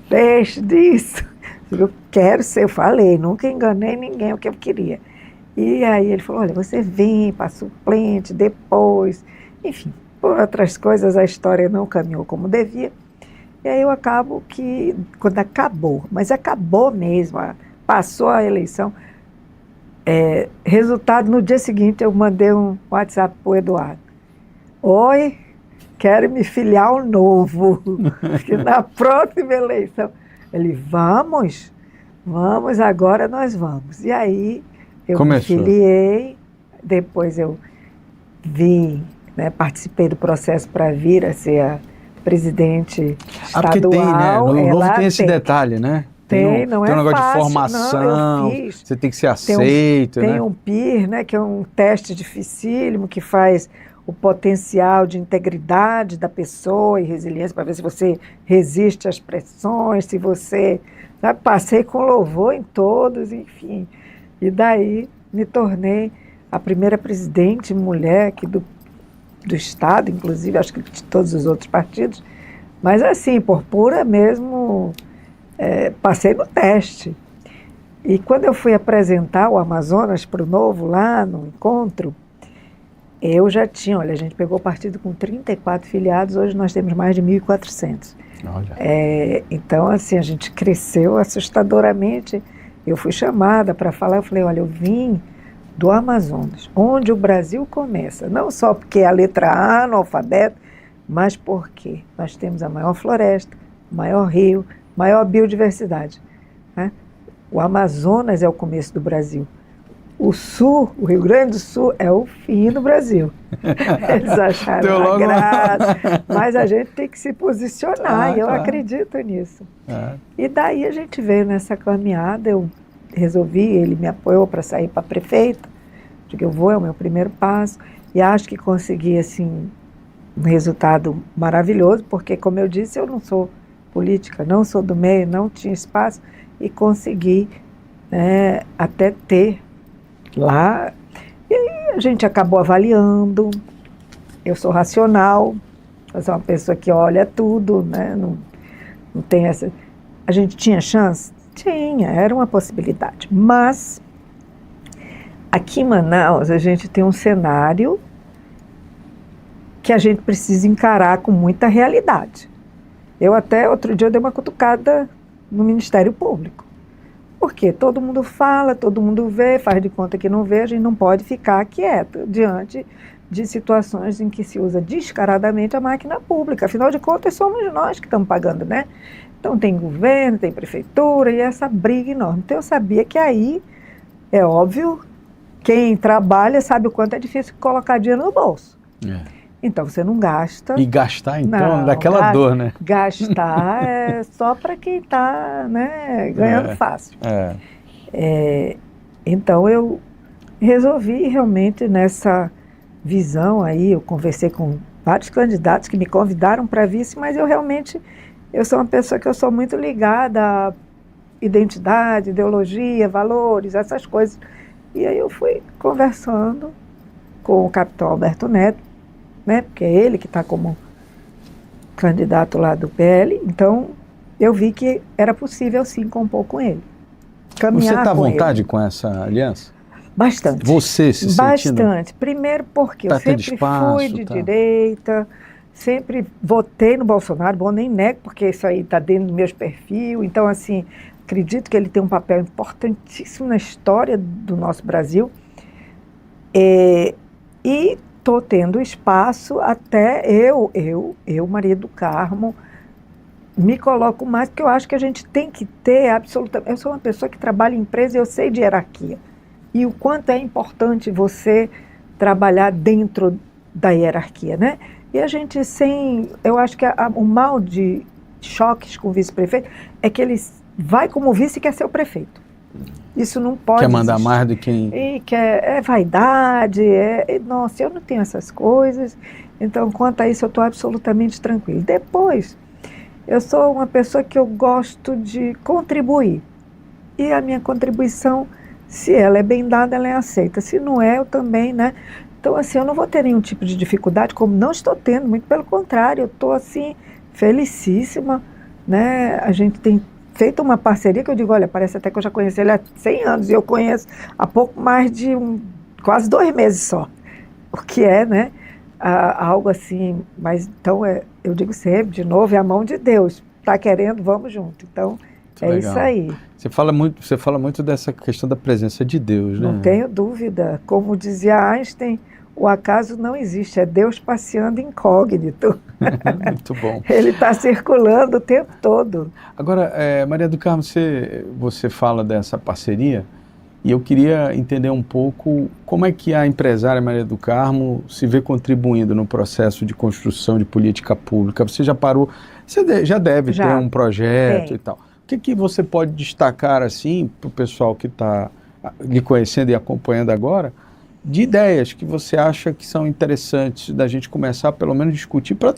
deixe disso. Eu quero ser, eu falei, nunca enganei ninguém o que eu queria. E aí ele falou, olha, você vem para suplente depois. Enfim, por outras coisas a história não caminhou como devia. E aí eu acabo que, quando acabou, mas acabou mesmo, passou a eleição, resultado, no dia seguinte eu mandei um WhatsApp para o Eduardo. Oi, quero me filiar ao Novo, que na próxima eleição. Ele, vamos, agora nós vamos. E aí eu me filiei, depois eu vim, né, participei do processo para vir a ser a presidente estadual. Porque tem, né? No Novo tem esse detalhe, né? Tem um negócio fácil, de formação, não, você tem que ser aceito, tem um PIR, né, que é um teste dificílimo que faz o potencial de integridade da pessoa e resiliência para ver se você resiste às pressões, se você... Sabe, passei com louvor em todos, enfim. E daí me tornei a primeira presidente mulher aqui do Estado, inclusive, acho que de todos os outros partidos, mas assim, por pura mesmo, passei no teste. E quando eu fui apresentar o Amazonas para o Novo, lá no encontro, eu já tinha, olha, a gente pegou o partido com 34 filiados, hoje nós temos mais de 1.400. Olha. Então, assim, a gente cresceu assustadoramente. Eu fui chamada para falar, eu falei, olha, eu vim do Amazonas, onde o Brasil começa, não só porque é a letra A no alfabeto, mas porque nós temos a maior floresta, maior rio, maior biodiversidade, né? O Amazonas é o começo do Brasil. O Sul, o Rio Grande do Sul, é o fim do Brasil. Eles acharam uma graça, mas a gente tem que se posicionar, e eu acredito nisso. E daí a gente veio nessa caminhada, eu resolvi, ele me apoiou para sair para prefeita, Digo, eu vou, é o meu primeiro passo, e acho que consegui, assim, um resultado maravilhoso, porque, como eu disse, eu não sou política, não sou do meio, não tinha espaço, e consegui, né, até ter lá. E aí a gente acabou avaliando, eu sou racional, eu sou uma pessoa que olha tudo, né, não tem essa... A gente tinha chance? Tinha, era uma possibilidade, mas aqui em Manaus a gente tem um cenário que a gente precisa encarar com muita realidade. Eu até outro dia eu dei uma cutucada no Ministério Público, porque todo mundo fala, todo mundo vê, faz de conta que não vê, a gente não pode ficar quieto diante de situações em que se usa descaradamente a máquina pública, afinal de contas somos nós que estamos pagando, né? Então tem governo, tem prefeitura e essa briga enorme. Então eu sabia que aí, é óbvio, quem trabalha sabe o quanto é difícil colocar dinheiro no bolso. Então você não gasta. E gastar, então, daquela dor, né? Gastar é só para quem está, né, ganhando fácil. Então eu resolvi realmente nessa visão aí, eu conversei com vários candidatos que me convidaram para vice, mas eu sou uma pessoa que eu sou muito ligada a identidade, ideologia, valores, essas coisas. E aí eu fui conversando com o capitão Alberto Neto, né, porque é ele que está como candidato lá do PL, então eu vi que era possível sim compor com ele. Caminhar Você está à com vontade ele. com essa aliança? Bastante. Você se sentindo... Bastante. Primeiro porque eu sempre espaço, fui de direita, sempre votei no Bolsonaro, bom, nem nego, porque isso aí está dentro dos meus perfis. Então, assim, acredito que ele tem um papel importantíssimo na história do nosso Brasil. E estou tendo espaço até eu, Maria do Carmo, me coloco mais, porque eu acho que a gente tem que ter absolutamente... Eu sou uma pessoa que trabalha em empresa e eu sei de hierarquia. E o quanto é importante você trabalhar dentro da hierarquia, né? E a gente eu acho que o mal de choques com o vice-prefeito é que ele vai como vice e quer ser o prefeito. Isso não pode Quer mandar existir. mais do que... E é vaidade, nossa, eu não tenho essas coisas, então quanto a isso eu estou absolutamente tranquila. Depois, eu sou uma pessoa que eu gosto de contribuir, e a minha contribuição, se ela é bem dada, ela é aceita, se não é, eu também, né? Então, assim, eu não vou ter nenhum tipo de dificuldade, como não estou tendo, muito pelo contrário, eu estou, assim, felicíssima, né? A gente tem feito uma parceria que eu digo, olha, parece até que eu já conheci ele há 100 anos, e eu conheço há pouco mais de quase 2 meses só, o que é, né, algo assim, mas então eu digo sempre, de novo, é a mão de Deus, está querendo, vamos junto, então é legal. isso aí. Você fala muito dessa questão da presença de Deus, né? Não tenho dúvida, como dizia Einstein, o acaso não existe, é Deus passeando incógnito. Muito bom. Ele está circulando o tempo todo. Agora, Maria do Carmo, você fala dessa parceria e eu queria entender um pouco como é que a empresária Maria do Carmo se vê contribuindo no processo de construção de política pública. Você já parou, você já deve ter um projeto e tal. O que você pode destacar assim para o pessoal que está lhe conhecendo e acompanhando agora, de ideias que você acha que são interessantes da gente começar, pelo menos, a discutir para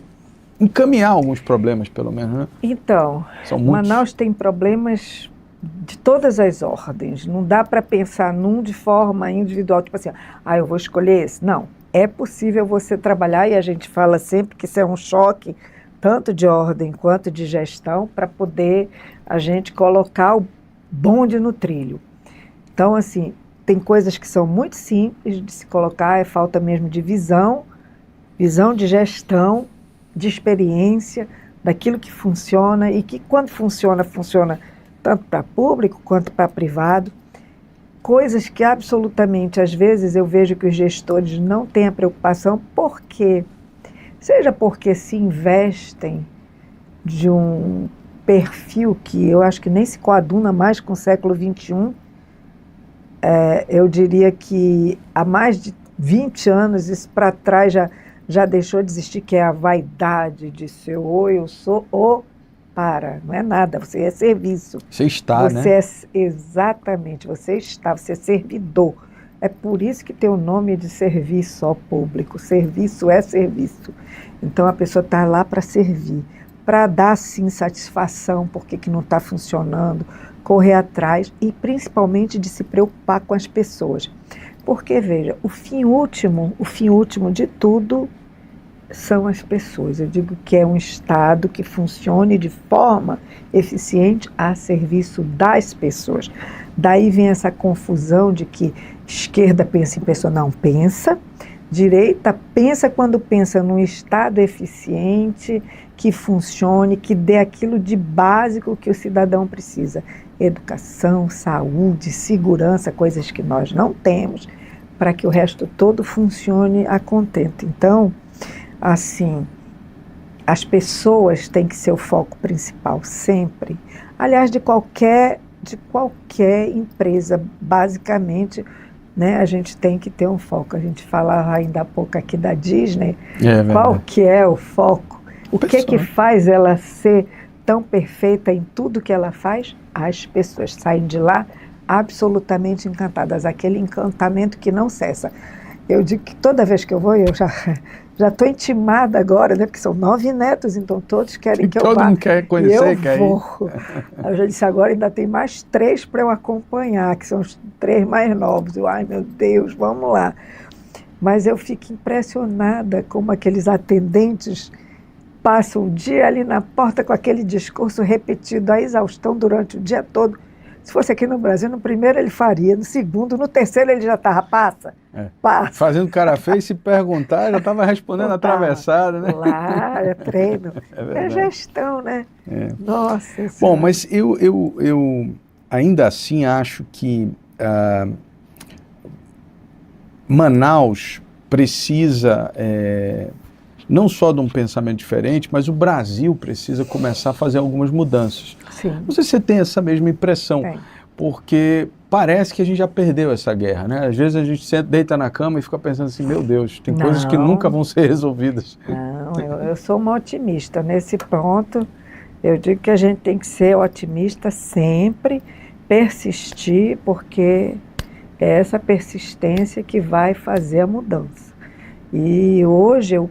encaminhar alguns problemas, pelo menos, né? Então, Manaus tem problemas de todas as ordens. Não dá para pensar num de forma individual, tipo assim, eu vou escolher esse. Não, é possível você trabalhar, e a gente fala sempre que isso é um choque, tanto de ordem quanto de gestão, para poder a gente colocar o bonde no trilho. Então, assim, tem coisas que são muito simples de se colocar, é falta mesmo de visão de gestão, de experiência, daquilo que funciona e que quando funciona tanto para público quanto para privado. Coisas que absolutamente, às vezes, eu vejo que os gestores não têm a preocupação, seja porque se investem de um perfil que eu acho que nem se coaduna mais com o século XXI. Eu diria que há mais de 20 anos, isso para trás já deixou de existir, que é a vaidade de ser eu sou não é nada, você é serviço. Você está, né? Exatamente, você é servidor. É por isso que tem o nome de serviço ao público. Serviço é serviço. Então a pessoa está lá para servir, para dar sim satisfação, porque que não está funcionando, correr atrás e principalmente de se preocupar com as pessoas. Porque, veja, o fim último de tudo são as pessoas. Eu digo que é um Estado que funcione de forma eficiente a serviço das pessoas. Daí vem essa confusão de que esquerda pensa em pessoa, não pensa. Direita pensa quando pensa num Estado eficiente, que funcione, que dê aquilo de básico que o cidadão precisa. Educação, saúde, segurança, coisas que nós não temos, para que o resto todo funcione a contento. Então, assim, as pessoas têm que ser o foco principal, sempre. Aliás, de qualquer empresa, basicamente, né, a gente tem que ter um foco. A gente falava ainda há pouco aqui da Disney, qual que é o foco? O que faz ela ser tão perfeita em tudo que ela faz? As pessoas saem de lá absolutamente encantadas, aquele encantamento que não cessa. Eu digo que toda vez que eu vou, eu já estou intimada agora, né, porque são 9 netos, então todos querem que eu vá. Todo mundo quer conhecer, quer ir. Eu já disse, agora ainda tem mais 3 para eu acompanhar, que são os 3 mais novos. Ai, meu Deus, vamos lá. Mas eu fico impressionada como aqueles atendentes passam o dia ali na porta com aquele discurso repetido, a exaustão durante o dia todo. Se fosse aqui no Brasil, no primeiro ele faria, no segundo, no terceiro ele já estava, passa. Fazendo cara feio, se perguntar, já estava respondendo atravessada, né? Lá, é treino. É gestão, né? Nossa. Bom, mas eu ainda assim acho que Manaus precisa não só de um pensamento diferente, mas o Brasil precisa começar a fazer algumas mudanças. Sim. Não sei se você tem essa mesma impressão, porque parece que a gente já perdeu essa guerra, né? Às vezes a gente deita na cama e fica pensando assim, meu Deus, tem coisas que nunca vão ser resolvidas. Não, eu sou uma otimista nesse ponto. Eu digo que a gente tem que ser otimista sempre, persistir, porque é essa persistência que vai fazer a mudança. E hoje,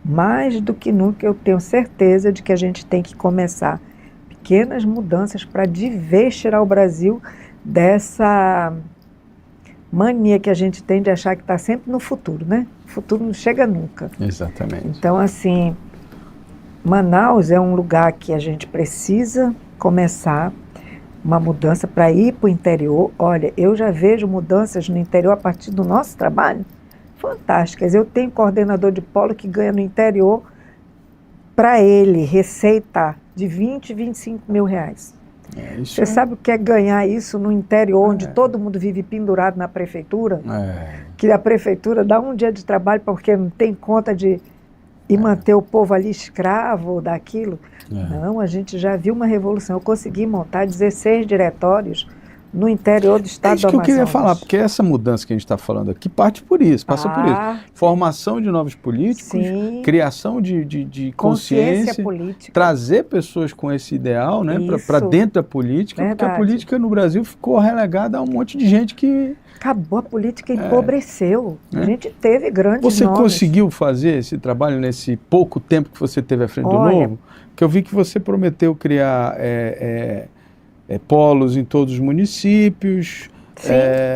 mais do que nunca, eu tenho certeza de que a gente tem que começar pequenas mudanças para de vez tirar o Brasil dessa mania que a gente tem de achar que está sempre no futuro, né? O futuro não chega nunca. Exatamente. Então, assim, Manaus é um lugar que a gente precisa começar uma mudança para ir para o interior. Olha, eu já vejo mudanças no interior a partir do nosso trabalho fantásticas. Eu tenho coordenador de polo que ganha no interior, para ele, receita de 20, 25 mil reais. Você sabe o que é ganhar isso no interior, onde todo mundo vive pendurado na prefeitura? Que a prefeitura dá um dia de trabalho porque não tem conta de ir manter o povo ali escravo daquilo. Não, a gente já viu uma revolução. Eu consegui montar 16 diretórios no interior do estado do Amazonas. É isso que eu queria falar, porque essa mudança que a gente está falando aqui parte por isso, passa por isso. Formação de novos políticos, criação de consciência política, trazer pessoas com esse ideal, né, para dentro da política, porque a política no Brasil ficou relegada a um monte de gente que... Acabou, a política empobreceu. A gente teve grandes nomes. Você conseguiu fazer esse trabalho nesse pouco tempo que você teve à frente do Novo? Que eu vi que você prometeu criar... polos em todos os municípios,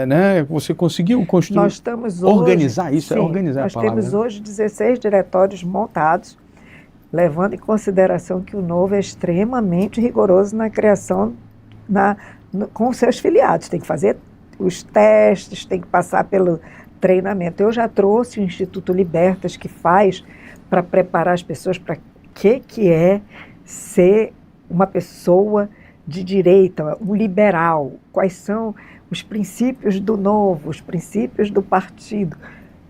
né? Você conseguiu construir, nós estamos hoje, organizar isso, organizar a palavra. Nós temos hoje 16 diretórios montados, levando em consideração que o Novo é extremamente rigoroso na criação, com seus filiados, tem que fazer os testes, tem que passar pelo treinamento. Eu já trouxe o Instituto Libertas, que faz para preparar as pessoas para que é ser uma pessoa de direita, um liberal, quais são os princípios do Novo, os princípios do partido.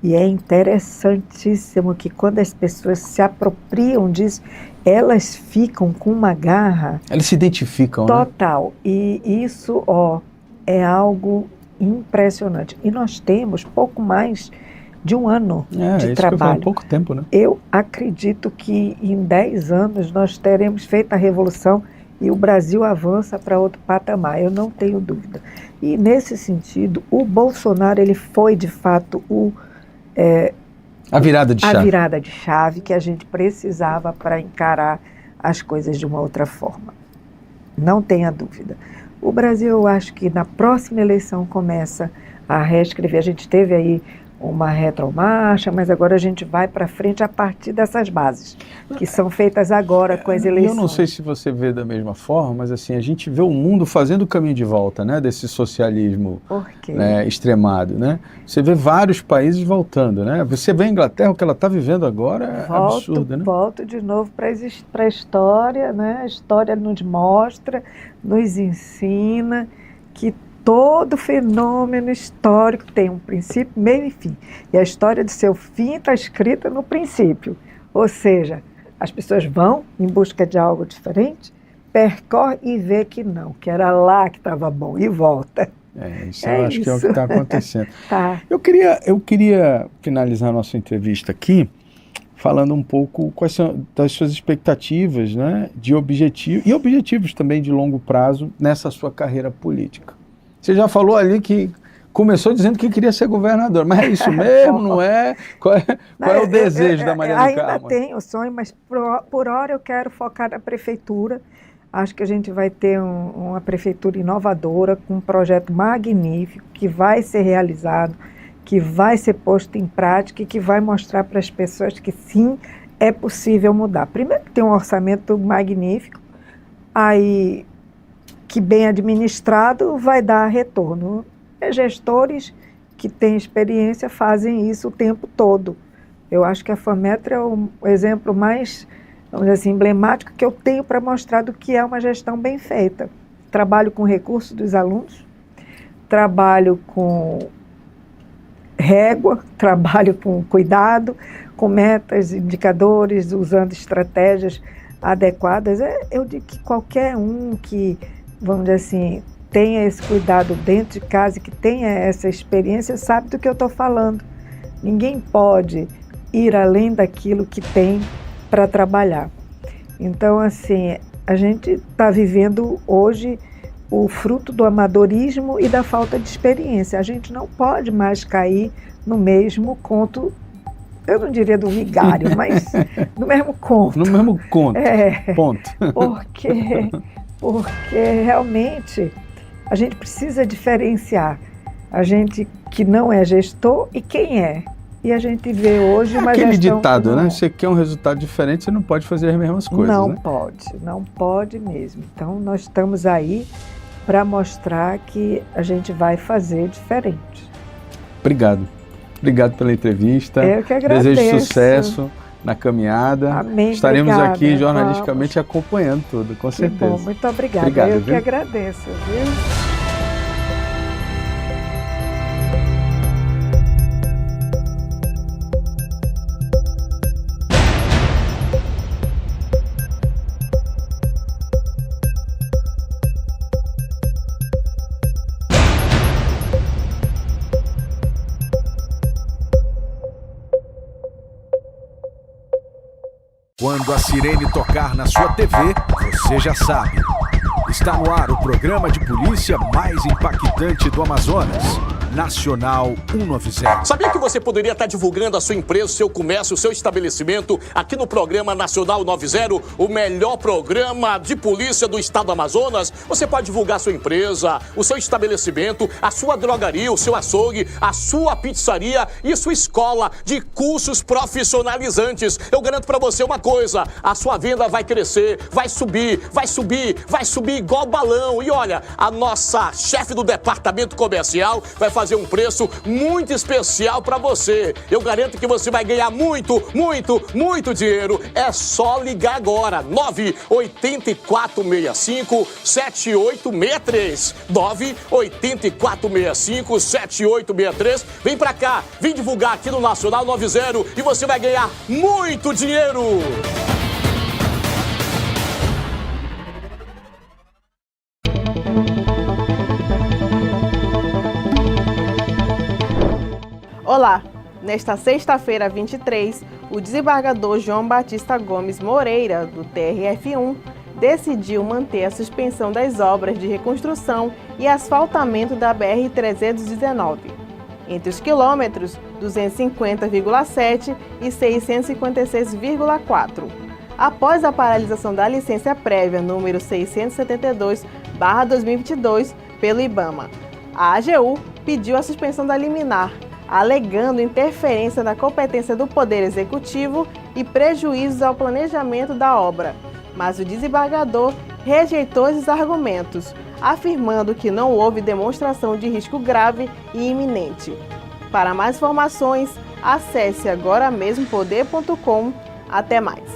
E é interessantíssimo que quando as pessoas se apropriam disso, elas ficam com uma garra... Elas se identificam, total. Né? E isso, é algo impressionante. E nós temos pouco mais de um ano de trabalho. Pouco tempo, né? Eu acredito que em 10 anos nós teremos feito a revolução e o Brasil avança para outro patamar, eu não tenho dúvida. E nesse sentido, o Bolsonaro ele foi de fato a virada de chave. A virada de chave que a gente precisava para encarar as coisas de uma outra forma. Não tenha dúvida. O Brasil, eu acho que na próxima eleição começa a reescrever. A gente teve aí uma retromarcha, mas agora a gente vai para frente a partir dessas bases, que são feitas agora com as eleições. Eu não sei se você vê da mesma forma, mas assim, a gente vê o mundo fazendo o caminho de volta, né, desse socialismo, né, extremado, né? Você vê vários países voltando, né? Você vê a Inglaterra, o que ela está vivendo agora é absurdo, né? Volto de novo para a história, né? A história nos mostra, nos ensina que todo fenômeno histórico tem um princípio, meio e fim. E a história do seu fim está escrita no princípio. Ou seja, as pessoas vão em busca de algo diferente, percorre e vê que não, que era lá que estava bom, e volta. Isso eu acho que é o que está acontecendo. Tá. Eu queria finalizar a nossa entrevista aqui falando um pouco quais são das suas expectativas, né, de objetivo, e objetivos também de longo prazo nessa sua carreira política. Você já falou ali que começou dizendo que queria ser governador, mas é isso mesmo, não é? Qual é o desejo da Mariana Carmo? Ainda tenho o sonho, mas por hora eu quero focar na prefeitura. Acho que a gente vai ter uma prefeitura inovadora, com um projeto magnífico, que vai ser realizado, que vai ser posto em prática e que vai mostrar para as pessoas que sim, é possível mudar. Primeiro que tem um orçamento magnífico, aí que bem administrado vai dar retorno. Gestores que têm experiência fazem isso o tempo todo. Eu acho que a FAMETRA é o exemplo mais, vamos dizer assim, emblemático que eu tenho para mostrar do que é uma gestão bem feita. Trabalho com recursos dos alunos, trabalho com régua, trabalho com cuidado, com metas, indicadores, usando estratégias adequadas. Eu digo que qualquer um que, vamos dizer assim, tenha esse cuidado dentro de casa, que tenha essa experiência, sabe do que eu estou falando. Ninguém pode ir além daquilo que tem para trabalhar. Então, assim, a gente está vivendo hoje o fruto do amadorismo e da falta de experiência. A gente não pode mais cair no mesmo conto, eu não diria do vigário, mas no mesmo conto. No mesmo conto, ponto. Porque realmente a gente precisa diferenciar a gente que não é gestor e quem é. E a gente vê hoje uma aquele gestão... ditado, né? Você quer um resultado diferente, você não pode fazer as mesmas coisas, não, né? Não pode mesmo. Então, nós estamos aí para mostrar que a gente vai fazer diferente. Obrigado. Obrigado pela entrevista. Eu que agradeço. Desejo sucesso na caminhada. Amém. Estaremos obrigada, aqui jornalisticamente acompanhando tudo, com certeza. Bom, muito obrigada. Obrigado, eu viu? que agradeço, viu? Quando a sirene tocar na sua TV, você já sabe. Está no ar o programa de polícia mais impactante do Amazonas. Nacional 190. Sabia que você poderia estar divulgando a sua empresa, o seu comércio, o seu estabelecimento aqui no programa Nacional 90, o melhor programa de polícia do estado do Amazonas? Você pode divulgar a sua empresa, o seu estabelecimento, a sua drogaria, o seu açougue, a sua pizzaria e sua escola de cursos profissionalizantes. Eu garanto para você uma coisa, a sua venda vai crescer, vai subir igual balão. E olha, a nossa chefe do departamento comercial vai fazer um preço muito especial para você. Eu garanto que você vai ganhar muito dinheiro. É só ligar agora. 98465-7863. 98465-7863. Vem pra cá, vem divulgar aqui no Nacional 90 e você vai ganhar muito dinheiro. Olá! Nesta sexta-feira, 23, o desembargador João Batista Gomes Moreira, do TRF1, decidiu manter a suspensão das obras de reconstrução e asfaltamento da BR-319, entre os quilômetros 250,7 e 656,4. Após a paralisação da licença prévia número 672/2022 pelo IBAMA, a AGU pediu a suspensão da liminar, alegando interferência na competência do Poder Executivo e prejuízos ao planejamento da obra, mas o desembargador rejeitou esses argumentos, afirmando que não houve demonstração de risco grave e iminente. Para mais informações, acesse agora mesmo poder.com. Até mais!